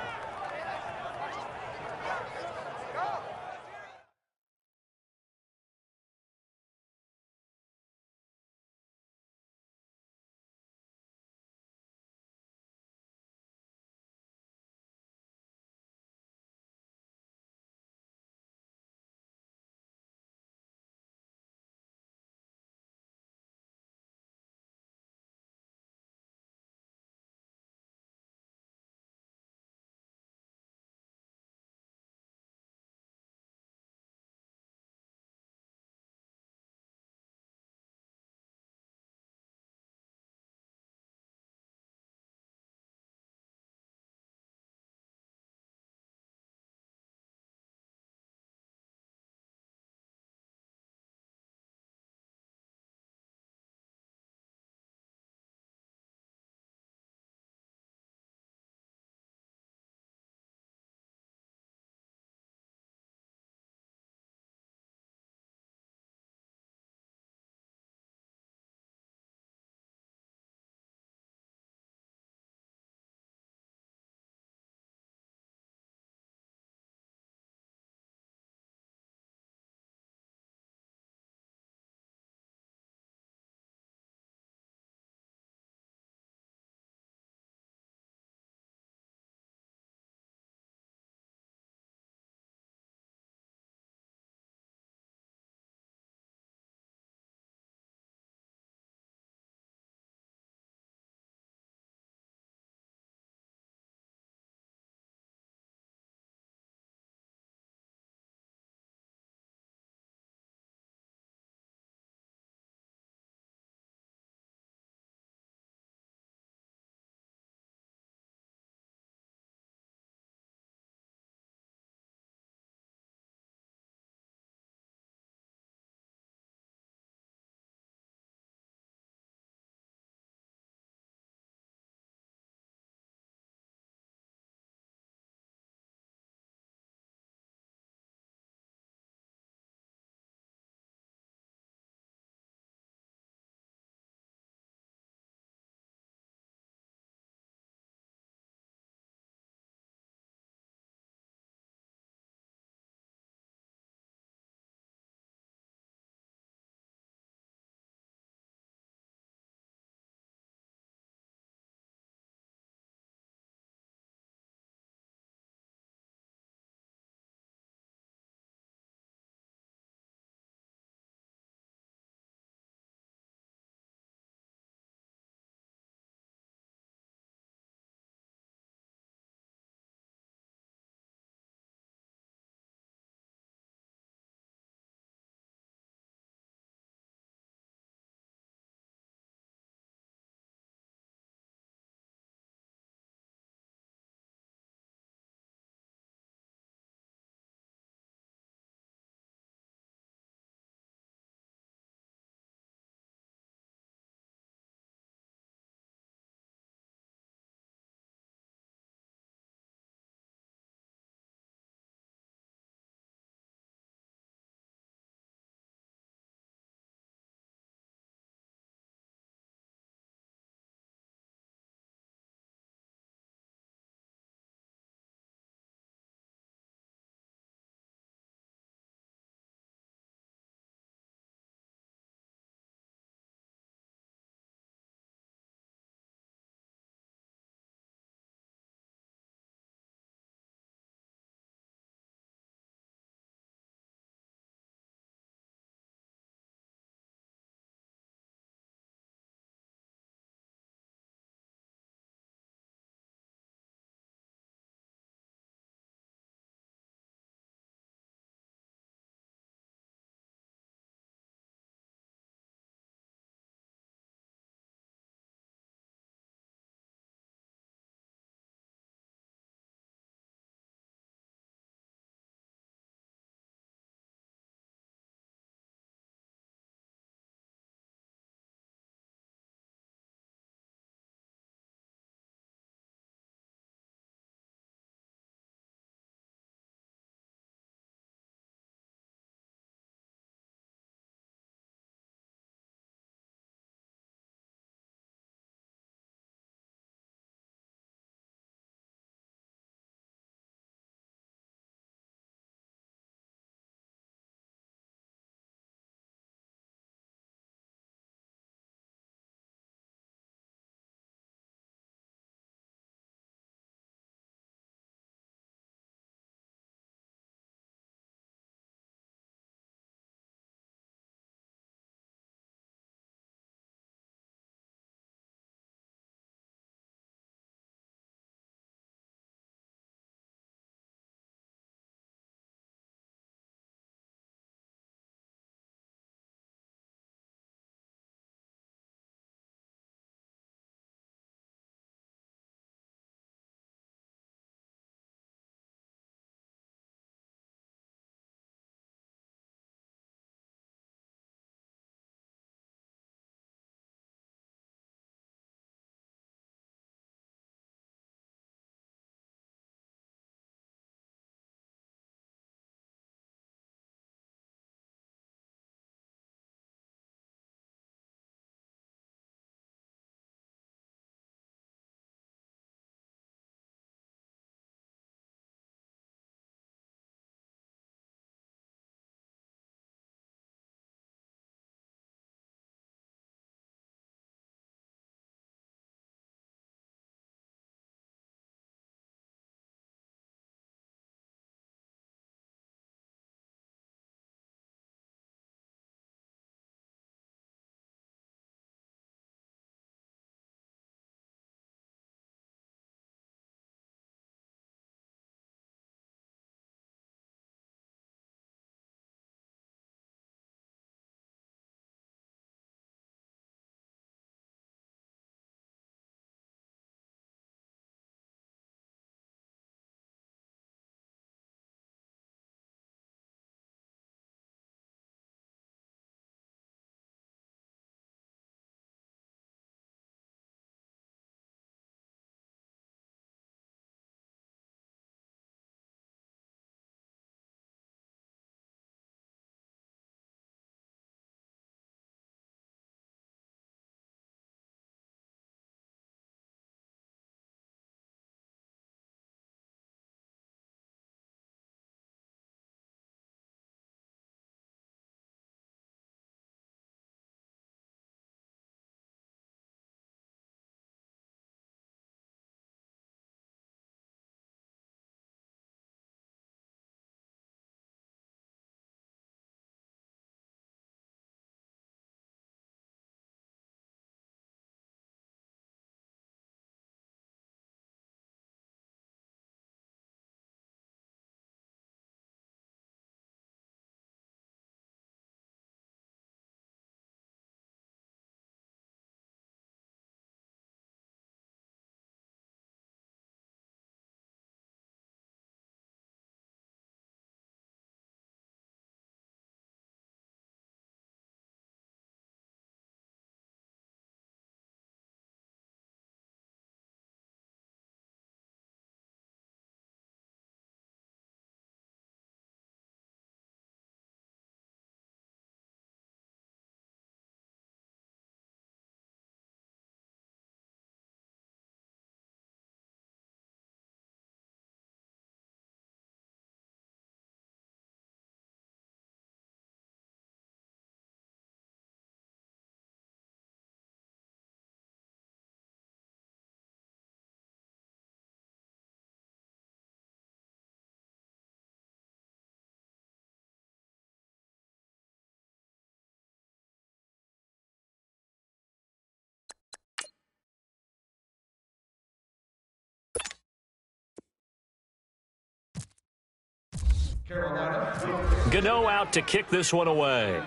Gano out to kick this one away.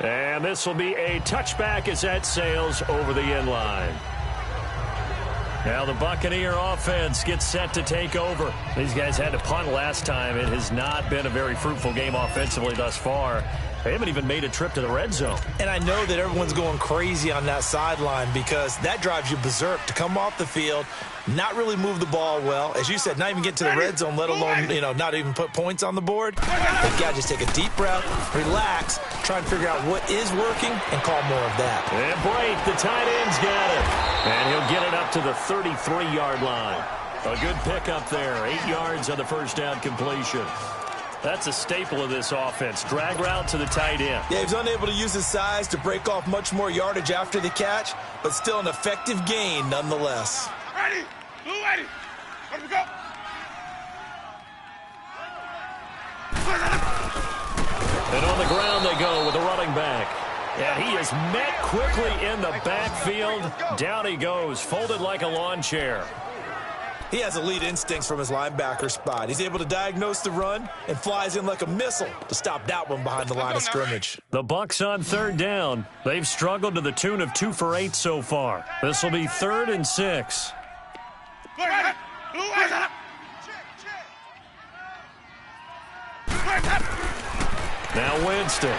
And this will be a touchback as that sails over the end line. Now the Buccaneer offense gets set to take over. These guys had to punt last time. It has not been a very fruitful game offensively thus far. They haven't even made a trip to the red zone. And I know that everyone's going crazy on that sideline because that drives you berserk to come off the field, not really move the ball well. As you said, not even get to the red zone, let alone, not even put points on the board. You've got to just take a deep breath, relax, try and figure out what is working, and call more of that. And Brake, the tight end's got it. And he'll get it up to the 33-yard line. A good pickup there. 8 yards on the first down completion. That's a staple of this offense. Drag route to the tight end. Yeah, he's unable to use his size to break off much more yardage after the catch, but still an effective gain nonetheless. Ready? Blue ready. Let me go. And on the ground they go with a running back. And he is met quickly in the backfield. Down he goes, folded like a lawn chair. He has elite instincts from his linebacker spot. He's able to diagnose the run and flies in like a missile to stop that one behind the line of scrimmage. The Bucs on third down. They've struggled to the tune of 2 for 8 so far. This will be 3rd and 6. Now Winston.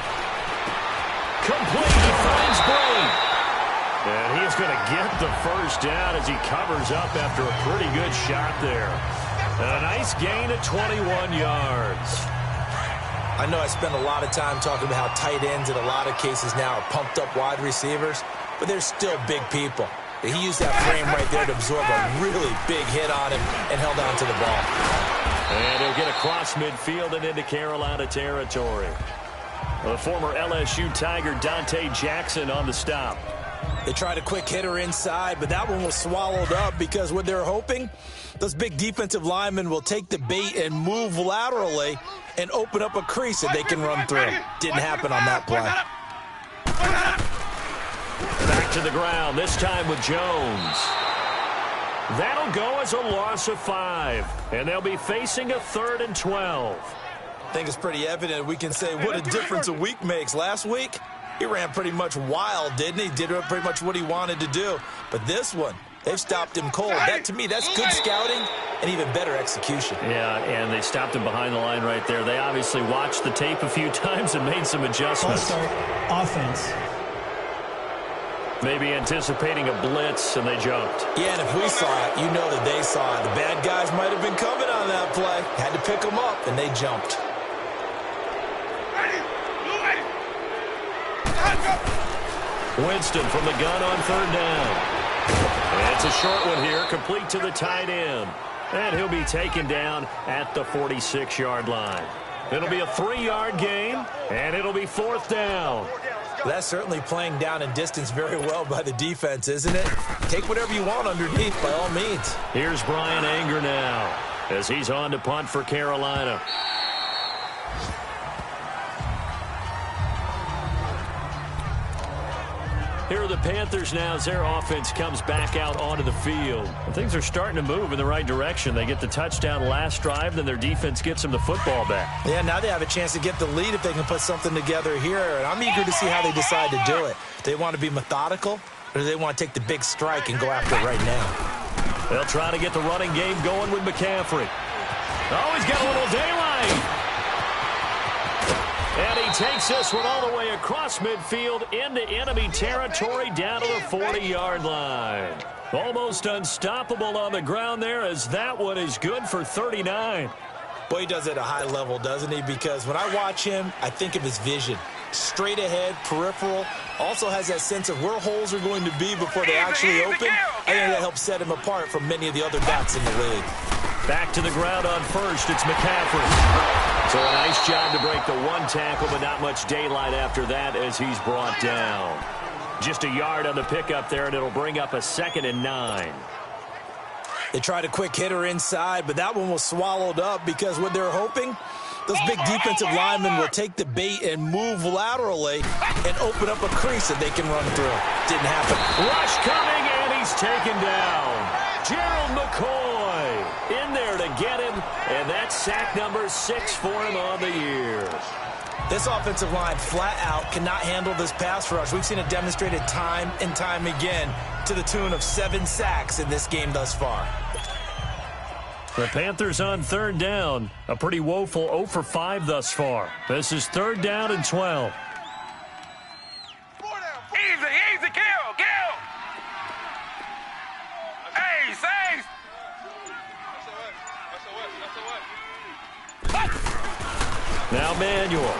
Complete. He finds Brake. And he's going to get the first down as he covers up after a pretty good shot there. And a nice gain of 21 yards. I know I spend a lot of time talking about how tight ends in a lot of cases now are pumped up wide receivers, but they're still big people. He used that frame right there to absorb a really big hit on him and held on to the ball. And he'll get across midfield and into Carolina territory. The former LSU Tiger Dante Jackson on the stop. They tried a quick hitter inside, but that one was swallowed up because what they're hoping, those big defensive linemen will take the bait and move laterally and open up a crease that they can run through. Didn't happen on that play. Back to the ground, this time with Jones. That'll go as a loss of 5, and they'll be facing a 3rd and 12. I think it's pretty evident we can say what a difference a week makes. Last week, he ran pretty much wild, didn't he? Did pretty much what he wanted to do. But this one, they've stopped him cold. That, to me, that's good scouting and even better execution. Yeah, and they stopped him behind the line right there. They obviously watched the tape a few times and made some adjustments. Start offense. Maybe anticipating a blitz, and they jumped. Yeah, and if we saw it, you know that they saw it. The bad guys might have been coming on that play. Had to pick them up, and they jumped. Winston from the gun on 3rd down. And it's a short one here, complete to the tight end. And he'll be taken down at the 46-yard line. It'll be a 3-yard gain, and it'll be 4th down. That's certainly playing down in distance very well by the defense, isn't it? Take whatever you want underneath, by all means. Here's Brian Anger now as he's on to punt for Carolina. Here are the Panthers now as their offense comes back out onto the field. And things are starting to move in the right direction. They get the touchdown last drive, then their defense gets them the football back. Yeah, now they have a chance to get the lead if they can put something together here. And I'm eager to see how they decide to do it. Do they want to be methodical, or do they want to take the big strike and go after it right now? They'll try to get the running game going with McCaffrey. Oh, he's got a little daylight. And he takes this one all the way across midfield into enemy territory down to the 40-yard line. Almost unstoppable on the ground there as that one is good for 39. Boy, he does it at a high level, doesn't he? Because when I watch him, I think of his vision. Straight ahead, peripheral, also has that sense of where holes are going to be before they actually open. I think that helps set him apart from many of the other backs in the league. Back to the ground on first, it's McCaffrey. So a nice job to break the one tackle, but not much daylight after that as he's brought down. Just a yard on the pickup there, and it'll bring up a 2nd and 9. They tried a quick hitter inside, but that one was swallowed up because what they're hoping, those big defensive linemen will take the bait and move laterally and open up a crease that they can run through. Didn't happen. Rush coming, and he's taken down. Gerald McCoy in there to get him, and that's sack number 6 for him on the year. This offensive line flat out cannot handle this pass rush. We've seen it demonstrated time and time again to the tune of 7 sacks in this game thus far. The Panthers on third down. A pretty woeful 0 for 5 thus far. This is third down and 12. Easy, kill. Ace. Now Manuel.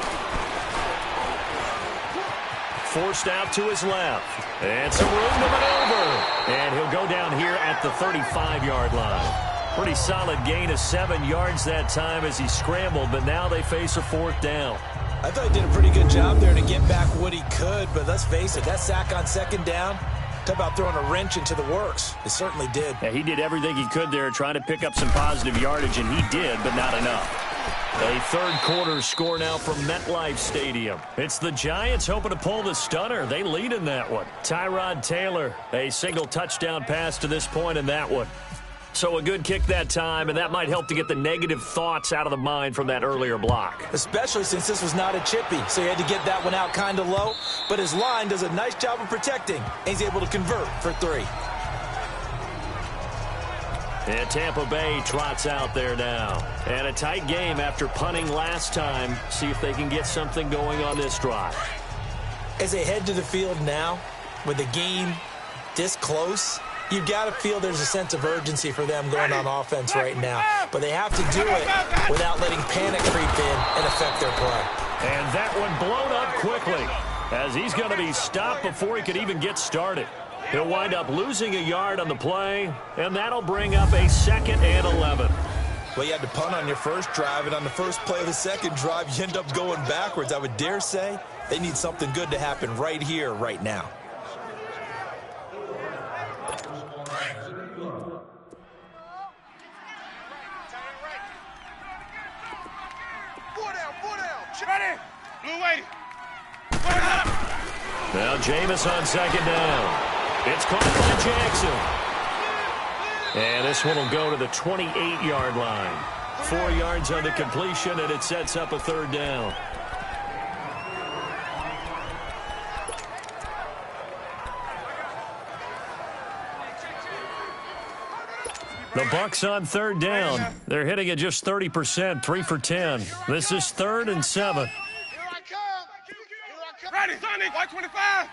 Forced out to his left. And some room to maneuver. And he'll go down here at the 35-yard line. Pretty solid gain of 7 yards that time as he scrambled, but now they face a 4th down. I thought he did a pretty good job there to get back what he could, but let's face it, that sack on second down, talk about throwing a wrench into the works. It certainly did. Yeah, he did everything he could there trying to pick up some positive yardage, and he did, but not enough. A third quarter score now from MetLife Stadium. It's the Giants hoping to pull the stunner. They lead in that one. Tyrod Taylor, a single touchdown pass to this point in that one. So a good kick that time, and that might help to get the negative thoughts out of the mind from that earlier block. Especially since this was not a chippy, so he had to get that one out kind of low. But his line does a nice job of protecting, and he's able to convert for 3. And Tampa Bay trots out there now. And a tight game after punting last time. See if they can get something going on this drive. As they head to the field now, with the game this close, you've got to feel there's a sense of urgency for them going on offense right now. But they have to do it without letting panic creep in and affect their play. And that one blown up quickly as he's going to be stopped before he could even get started. He'll wind up losing a yard on the play, and that'll bring up a 2nd and 11. Well, you had to punt on your first drive, and on the first play of the second drive, you end up going backwards. I would dare say they need something good to happen right here, right now. Ready? Blue waiting. Now Jameis on second down. It's caught by Jackson. And this one will go to the 28-yard line. 4 yards on the completion, and it sets up a third down. The Bucs on third down. They're hitting at just 30%, 3 for 10. This is 3rd and 7. Here I come. Ready, Sonny. 125.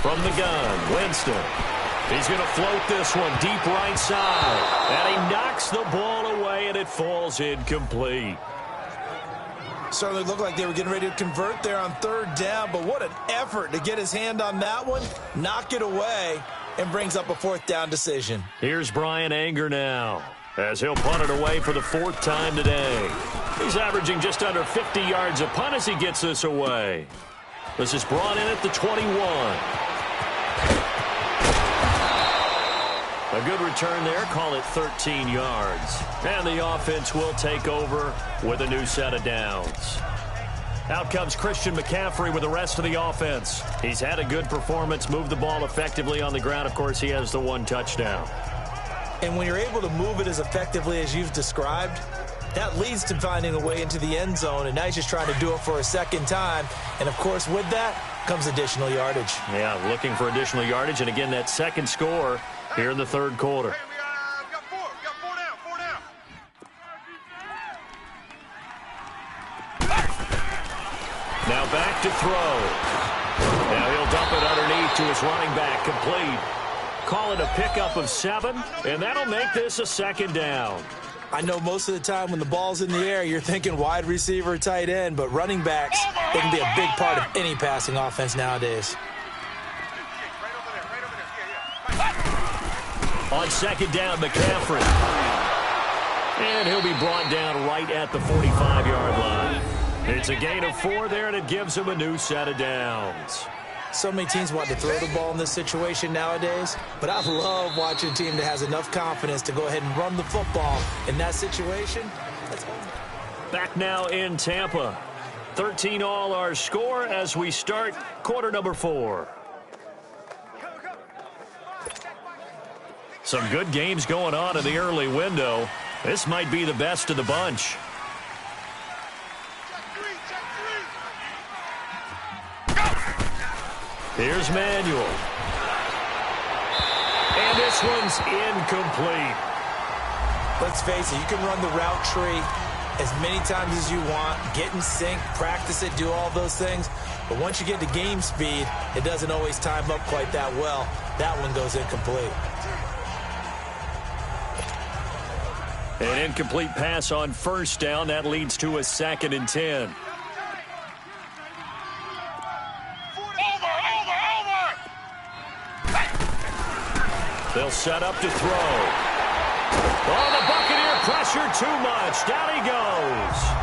From the gun, Winston. He's going to float this one deep right side. And he knocks the ball away, and it falls incomplete. Certainly looked like they were getting ready to convert there on third down, but what an effort to get his hand on that one, knock it away, and brings up a 4th down decision. Here's Brian Anger now, as he'll punt it away for the 4th time today. He's averaging just under 50 yards a punt as he gets this away. This is brought in at the 21. A good return there, call it 13 yards. And the offense will take over with a new set of downs. Out comes Christian McCaffrey with the rest of the offense. He's had a good performance, moved the ball effectively on the ground. Of course, he has the 1 touchdown. And when you're able to move it as effectively as you've described, that leads to finding a way into the end zone, and now he's just trying to do it for a second time. And, of course, with that comes additional yardage. Yeah, looking for additional yardage, and again, that second score here in the third quarter. Hey, we got 4. We got 4 down. 4 down. Now back to throw. Now he'll dump it underneath to his running back, complete. Call it a pickup of 7, and that'll make this a 2nd down. I know most of the time when the ball's in the air, you're thinking wide receiver, tight end, but running backs, they can be a big part of any passing offense nowadays. On 2nd down, McCaffrey. And he'll be brought down right at the 45-yard line. It's a gain of 4 there, and it gives him a new set of downs. So many teams want to throw the ball in this situation nowadays, but I love watching a team that has enough confidence to go ahead and run the football in that situation. Back now in Tampa. 13 all our score as we start quarter number 4. Some good games going on in the early window. This might be the best of the bunch. Here's Manuel. And this one's incomplete. Let's face it, you can run the route tree as many times as you want, get in sync, practice it, do all those things. But once you get to game speed, it doesn't always time up quite that well. That one goes incomplete. An incomplete pass on first down. That leads to a 2nd and 10. They'll set up to throw. Oh, the Buccaneer pressure too much. Down he goes.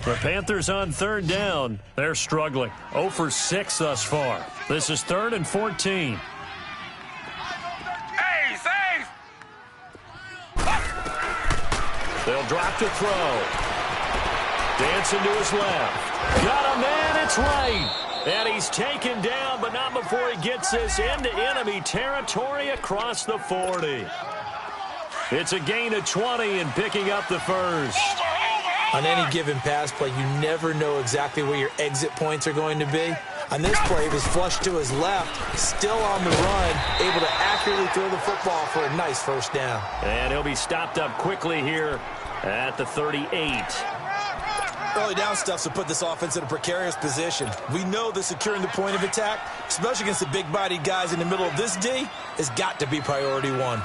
The Panthers on 3rd down. They're struggling. 0 for 6 thus far. This is 3rd and 14. They'll drop to throw. Dancing to his left. Got a man, it's right. And he's taken down, but not before he gets this into enemy territory across the 40. It's a gain of 20 and picking up the first. On any given pass play, you never know exactly where your exit points are going to be. On this play, he was flushed to his left, still on the run, able to accurately throw the football for a nice first down. And he'll be stopped up quickly here at the 38. Early down stuff's to put this offense in a precarious position. We know that securing the point of attack, especially against the big-bodied guys in the middle of this D, has got to be priority one.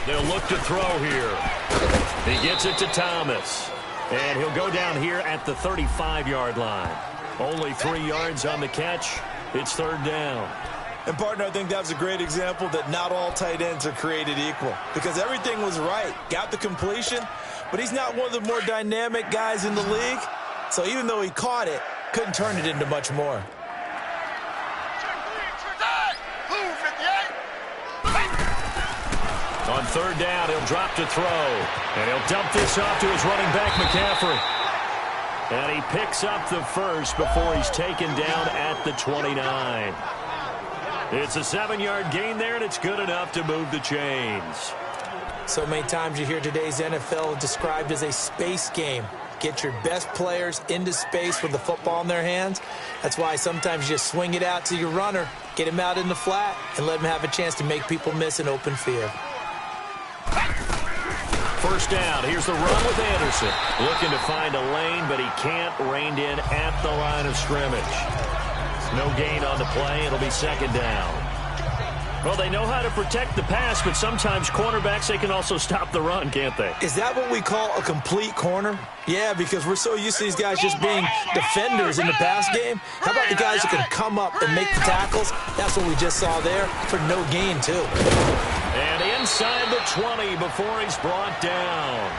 They'll look to throw here. He gets it to Thomas. And he'll go down here at the 35-yard line. Only 3 yards on the catch. It's 3rd down. And, partner, I think that was a great example that not all tight ends are created equal. Because everything was right. Got the completion, but he's not one of the more dynamic guys in the league. So even though he caught it, couldn't turn it into much more. On 3rd down, he'll drop to throw. And he'll dump this off to his running back, McCaffrey. And he picks up the first before he's taken down at the 29. It's a 7-yard gain there, and it's good enough to move the chains. So many times you hear today's NFL described as a space game. Get your best players into space with the football in their hands. That's why sometimes you just swing it out to your runner, get him out in the flat, and let him have a chance to make people miss an open field. First down. Here's the run with Anderson. Looking to find a lane, but he can't. Reined in at the line of scrimmage. No gain on the play. It'll be 2nd down. Well, they know how to protect the pass, but sometimes cornerbacks, they can also stop the run, can't they? Is that what we call a complete corner? Yeah, because we're so used to these guys just being defenders in the pass game. How about the guys who can come up and make the tackles? That's what we just saw there for no gain, too. And inside the 20 before he's brought down.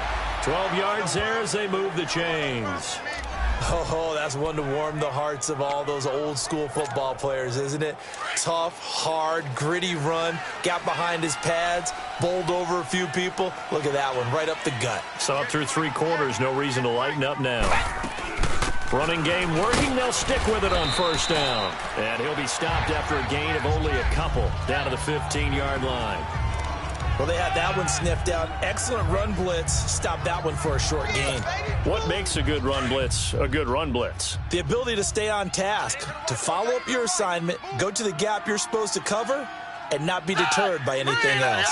12 yards there as they move the chains. Oh, that's one to warm the hearts of all those old-school football players, isn't it? Tough, hard, gritty run, got behind his pads, bowled over a few people. Look at that one, right up the gut. So up through 3 quarters, no reason to lighten up now. Running game working, they'll stick with it on first down. And he'll be stopped after a gain of only a couple, down to the 15-yard line. Well, they had that one sniffed out. Excellent run blitz. Stopped that one for a short gain. What makes a good run blitz a good run blitz? The ability to stay on task, to follow up your assignment, go to the gap you're supposed to cover, and not be deterred by anything else.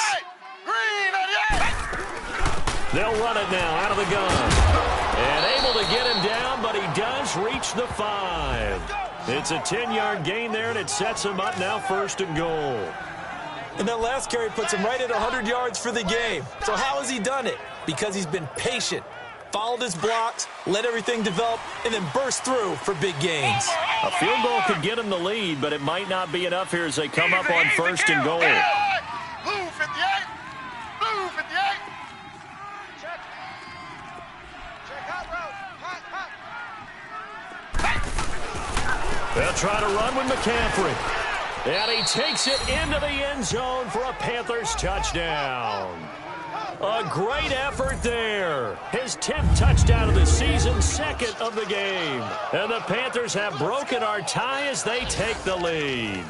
They'll run it now out of the gun. And able to get him down, but he does reach the 5. It's a 10-yard gain there, and it sets him up now 1st and goal. And that last carry puts him right at 100 yards for the game. So how has he done it? Because he's been patient, followed his blocks, let everything develop, and then burst through for big gains. A field goal could get him the lead, but it might not be enough here as they come up on first and goal. Blue 58. Blue 58. Check. Check hot road. Hot. They'll try to run with McCaffrey. And he takes it into the end zone for a Panthers touchdown. A great effort there. His 10th touchdown of the season, second of the game. And the Panthers have broken our tie as they take the lead.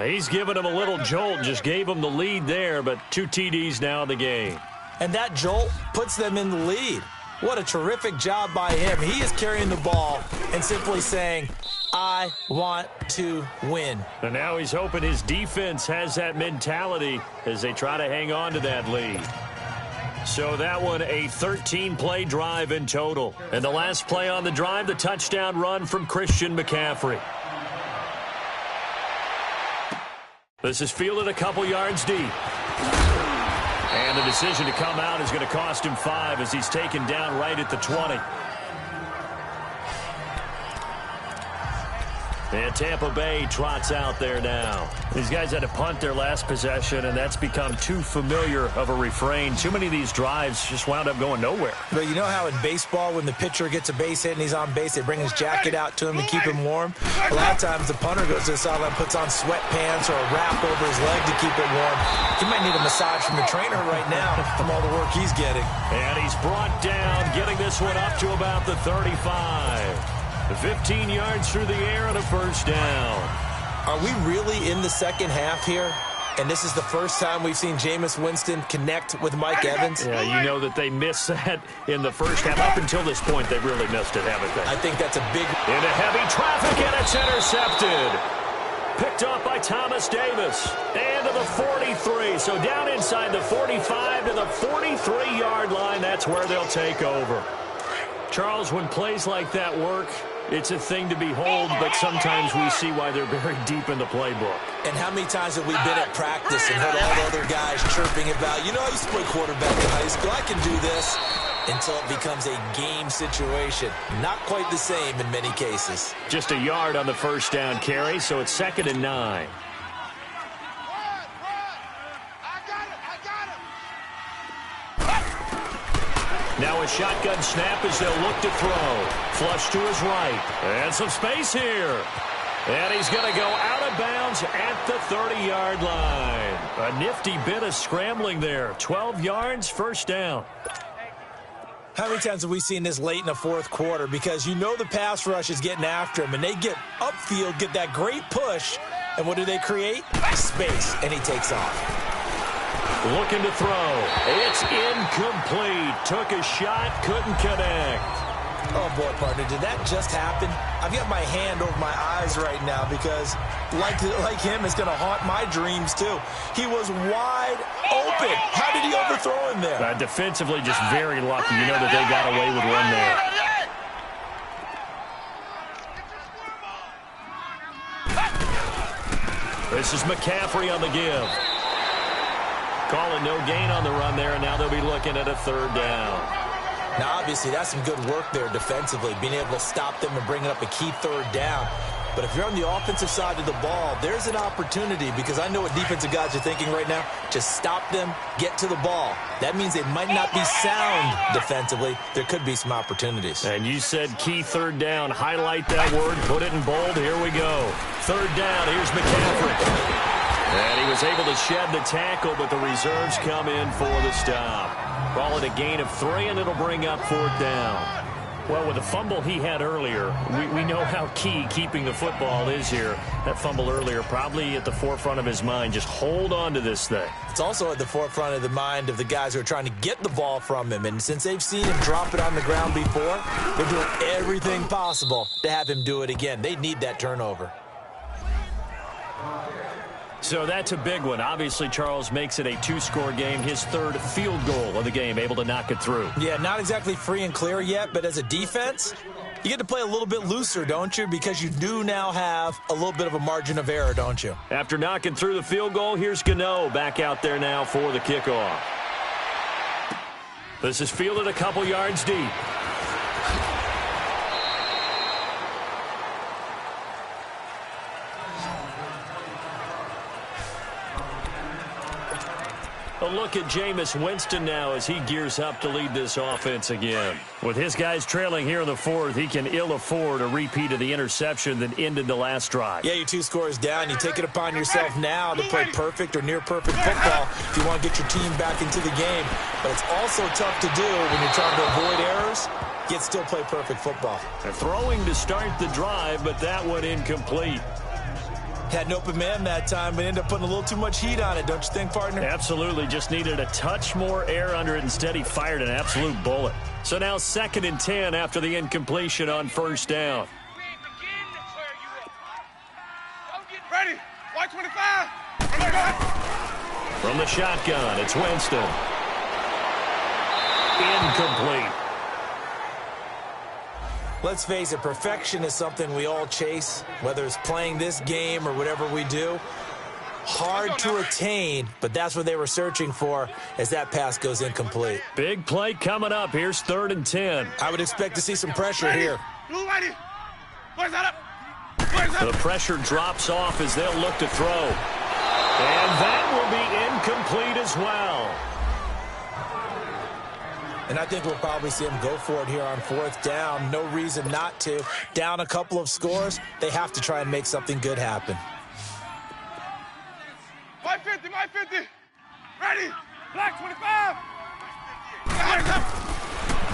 He's given him a little jolt, just gave him the lead there, but 2 TDs now in the game. And that jolt puts them in the lead. What a terrific job by him. He is carrying the ball and simply saying, I want to win. And now he's hoping his defense has that mentality as they try to hang on to that lead. So that one, a 13-play drive in total. And the last play on the drive, the touchdown run from Christian McCaffrey. This is fielded a couple yards deep. And the decision to come out is going to cost him 5 as he's taken down right at the 20. And Tampa Bay trots out there now. These guys had to punt their last possession, and that's become too familiar of a refrain. Too many of these drives just wound up going nowhere. But you know how in baseball, when the pitcher gets a base hit and he's on base, they bring his jacket out to him to keep him warm? A lot of times the punter goes to the sideline, puts on sweatpants or a wrap over his leg to keep it warm. He might need a massage from the trainer right now from all the work he's getting. And he's brought down, getting this one up to about the 35. 15 yards through the air and a first down. Are we really in the second half here? And this is the first time we've seen Jameis Winston connect with Mike Evans? Yeah, you know that they missed that in the first half. Up until this point, they've really missed it, haven't they? I think that's a big... Into heavy traffic, and it's intercepted. Picked up by Thomas Davis. And to the 43. So down inside the 45 to the 43-yard line. That's where they'll take over. Charles, when plays like that work, it's a thing to behold, but sometimes we see why they're very deep in the playbook. And how many times have we been at practice and heard all the other guys chirping about, you know, I used to play quarterback in high school, I can do this, until it becomes a game situation. Not quite the same in many cases. Just a yard on the first down carry, so it's 2nd and 9. Now a shotgun snap as they'll look to throw. Flush to his right. And some space here. And he's going to go out of bounds at the 30-yard line. A nifty bit of scrambling there. 12 yards, first down. How many times have we seen this late in the fourth quarter? Because you know the pass rush is getting after him, and they get upfield, get that great push, and what do they create? Space, and he takes off. Looking to throw. It's incomplete. Took a shot, couldn't connect. Oh, boy, partner, did that just happen? I've got my hand over my eyes right now because, like him, it's going to haunt my dreams, too. He was wide open. How did he overthrow him there? Defensively, just very lucky. You know that they got away with one there. This is McCaffrey on the give. Calling no gain on the run there, and now they'll be looking at a 3rd down. Now, obviously, that's some good work there defensively, being able to stop them and bringing up a key 3rd down. But if you're on the offensive side of the ball, there's an opportunity because I know what defensive guys are thinking right now. Just stop them, get to the ball. That means they might not be sound defensively. There could be some opportunities. And you said key 3rd down. Highlight that word, put it in bold. Here we go. 3rd down. Here's McCaffrey. And he was able to shed the tackle, but the reserves come in for the stop. Call it a gain of 3, and it'll bring up 4th down. Well, with the fumble he had earlier, we know how key keeping the football is here. That fumble earlier probably at the forefront of his mind. Just hold on to this thing. It's also at the forefront of the mind of the guys who are trying to get the ball from him. And since they've seen him drop it on the ground before, they're doing everything possible to have him do it again. They need that turnover. So that's a big one. Obviously, Charles makes it a 2-score game. His 3rd field goal of the game, able to knock it through. Yeah, not exactly free and clear yet, but as a defense, you get to play a little bit looser, don't you? Because you do now have a little bit of a margin of error, don't you? After knocking through the field goal, here's Gano back out there now for the kickoff. This is fielded a couple yards deep. A look at Jameis Winston now as he gears up to lead this offense again. With his guys trailing here in the fourth, he can ill afford a repeat of the interception that ended the last drive. Yeah, you're 2 scores down. You take it upon yourself now to play perfect or near-perfect football if you want to get your team back into the game. But it's also tough to do when you're trying to avoid errors, yet still play perfect football. They're throwing to start the drive, but that one incomplete. Had an open man that time, but ended up putting a little too much heat on it, don't you think, partner? Absolutely. Just needed a touch more air under it. Instead, he fired an absolute bullet. So now 2nd and 10 after the incompletion on first down. Ready? White 25. From the shotgun, it's Winston. Incomplete. Let's face it, perfection is something we all chase, whether it's playing this game or whatever we do. Hard to attain, but that's what they were searching for as that pass goes incomplete. Big play coming up. Here's 3rd and 10. I would expect to see some pressure here. The pressure drops off as they'll look to throw. And that will be incomplete as well. And I think we'll probably see them go for it here on 4th down. No reason not to. Down a couple of scores, they have to try and make something good happen. My 50, my 50. Ready? Black 25.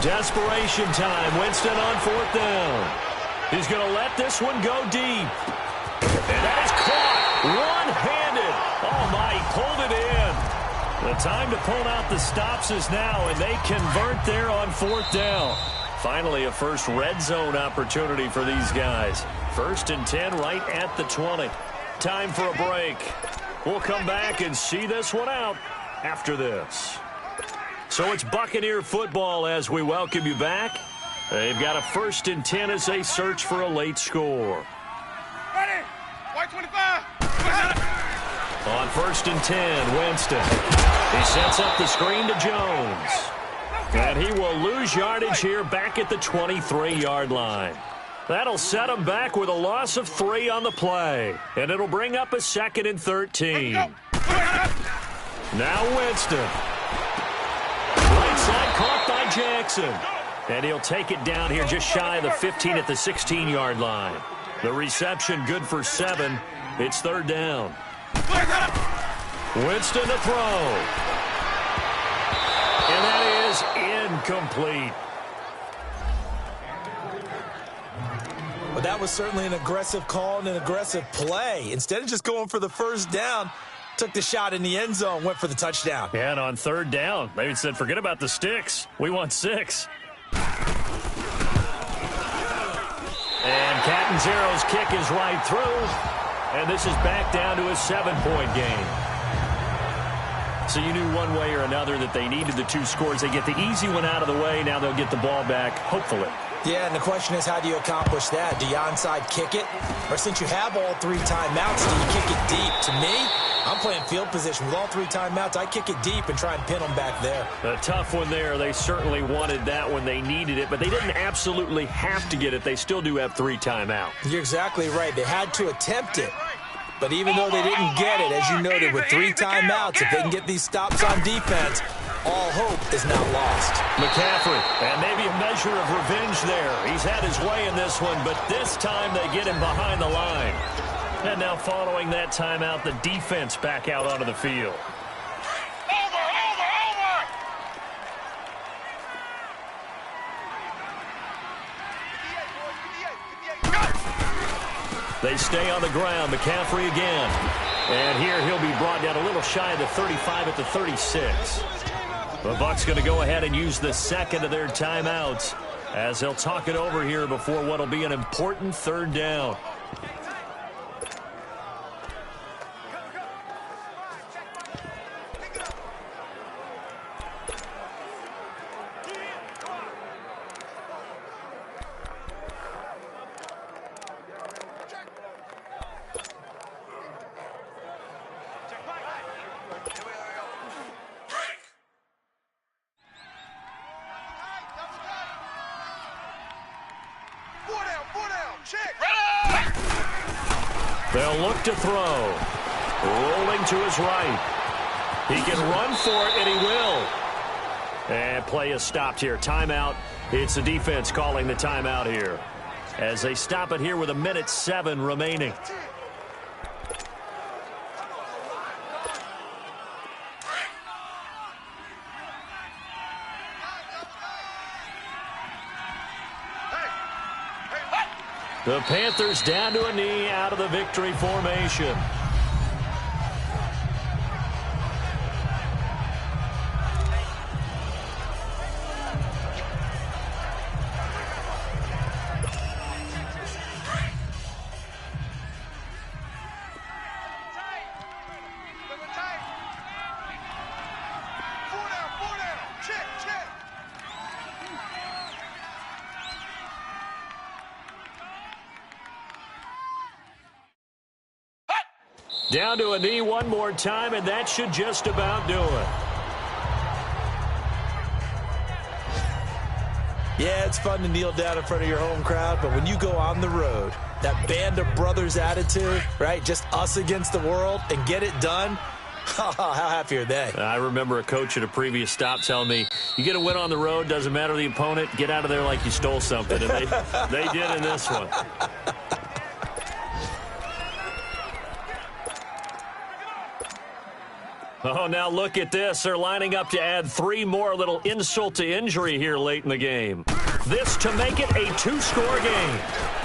Desperation time. Winston on 4th down. He's going to let this one go deep. And that is caught one-handed. Oh, my, he pulled it in. The time to pull out the stops is now, and they convert there on 4th down. Finally, a first red zone opportunity for these guys. 1st and 10 right at the 20. Time for a break. We'll come back and see this one out after this. So it's Buccaneer football as we welcome you back. They've got a 1st and 10 as they search for a late score. Ready? White 25. On 1st and 10, Winston. He sets up the screen to Jones. And he will lose yardage here back at the 23-yard line. That'll set him back with a loss of 3 on the play. And it'll bring up a 2nd and 13. Now Winston. Right side caught by Jackson. And he'll take it down here just shy of the 15 at the 16-yard line. The reception good for 7. It's 3rd down. Winston to throw. And that is incomplete. Well, that was certainly an aggressive call and an aggressive play. Instead of just going for the 1st down, took the shot in the end zone, went for the touchdown. Yeah, and on 3rd down, they said, forget about the sticks. We want 6. And Catanzaro's kick is right through. And this is back down to a 7-point game. So you knew one way or another that they needed the 2 scores. They get the easy one out of the way. Now they'll get the ball back, hopefully. Yeah, and the question is, how do you accomplish that? Do you onside kick it? Or since you have all 3 timeouts, do you kick it deep? To me, I'm playing field position. With all 3 timeouts, I kick it deep and try and pin them back there. A tough one there. They certainly wanted that when they needed it, but they didn't absolutely have to get it. They still do have 3 timeouts. You're exactly right. They had to attempt it. But even though they didn't get it, as you noted, with 3 timeouts, if they can get these stops on defense, all hope is not lost. McCaffrey, and maybe a measure of revenge there. He's had his way in this one, but this time they get him behind the line. And now following that timeout, the defense back out onto the field. They stay on the ground. McCaffrey again. And here he'll be brought down a little shy of the 35 at the 36. The Bucs going to go ahead and use the 2nd of their timeouts as they'll talk it over here before what will be an important 3rd down. They'll look to throw. Rolling to his right. He can run for it, and he will. And play is stopped here. Timeout. It's the defense calling the timeout here, as they stop it here with 1:07 remaining. The Panthers down to a knee out of the victory formation. Down to a knee one more time, and that should just about do it. Yeah, it's fun to kneel down in front of your home crowd, but when you go on the road, that band of brothers attitude, right, just us against the world, and get it done, how happy are they? I remember a coach at a previous stop telling me, you get a win on the road, doesn't matter the opponent, get out of there like you stole something, and they did in this one. Oh, now look at this. They're lining up to add 3 more, a little insult to injury here late in the game. This to make it a 2-score game.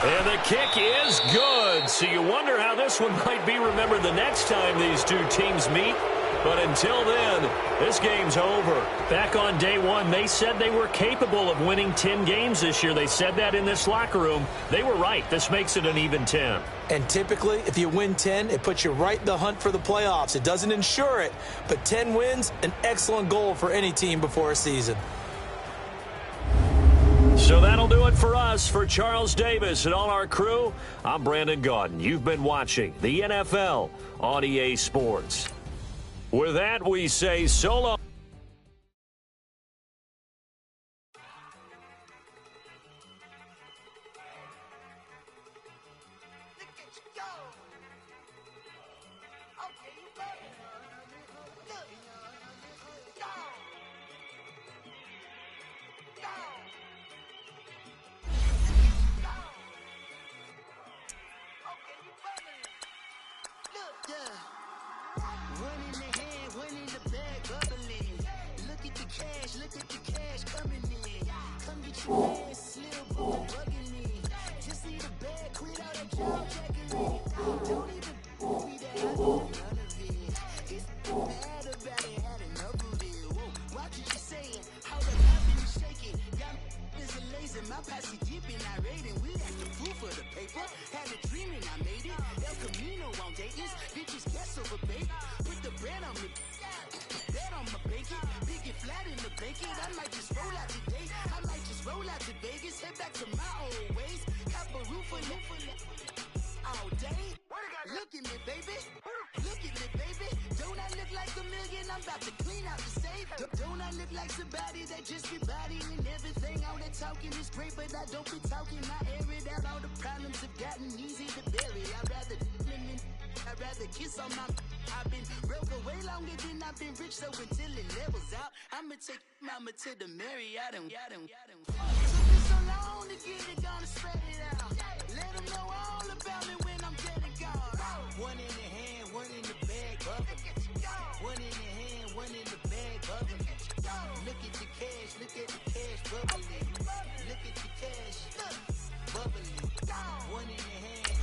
And the kick is good. So you wonder how this one might be remembered the next time these two teams meet. But until then, this game's over. Back on day one, they said they were capable of winning 10 games this year. They said that in this locker room. They were right. This makes it an even 10. And typically, if you win 10, it puts you right in the hunt for the playoffs. It doesn't ensure it, but 10 wins, an excellent goal for any team before a season. So that'll do it for us. For Charles Davis and all our crew, I'm Brandon Gaudin. You've been watching the NFL on EA Sports. With that, we say so long. To the Marriott and took me so long to get it, gonna spread it out. Let them know all about me when I'm dead and gone. One in the hand, one in the bag, bubbling. One in the hand, one in the bag, bubbling. Look at the cash, bubbling. Look at the cash, bubbling. One in the hand,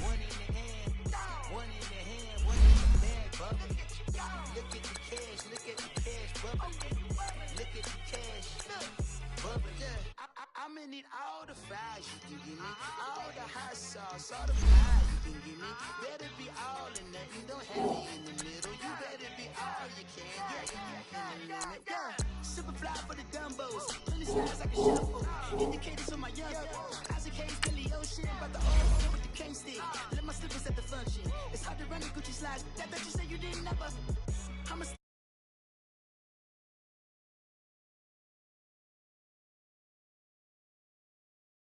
one in the hand, one in the hand, one in the bag, bubbling. Look at the cash, bubbling. Look at the cash, bubbling. I'm gonna need all the fries you can give me, all the hot sauce, all the pies you can give me. Better be all or nothing, don't have me in the middle. You better be all you can, yeah. Super fly for the dumbos, 20 slides like a shuffle. Indicators on my young Isaac Hayes, Billy Ocean, but the old with the cane stick. Let my slippers at the function. It's hard to run the Gucci slides. That bet you say you didn't never.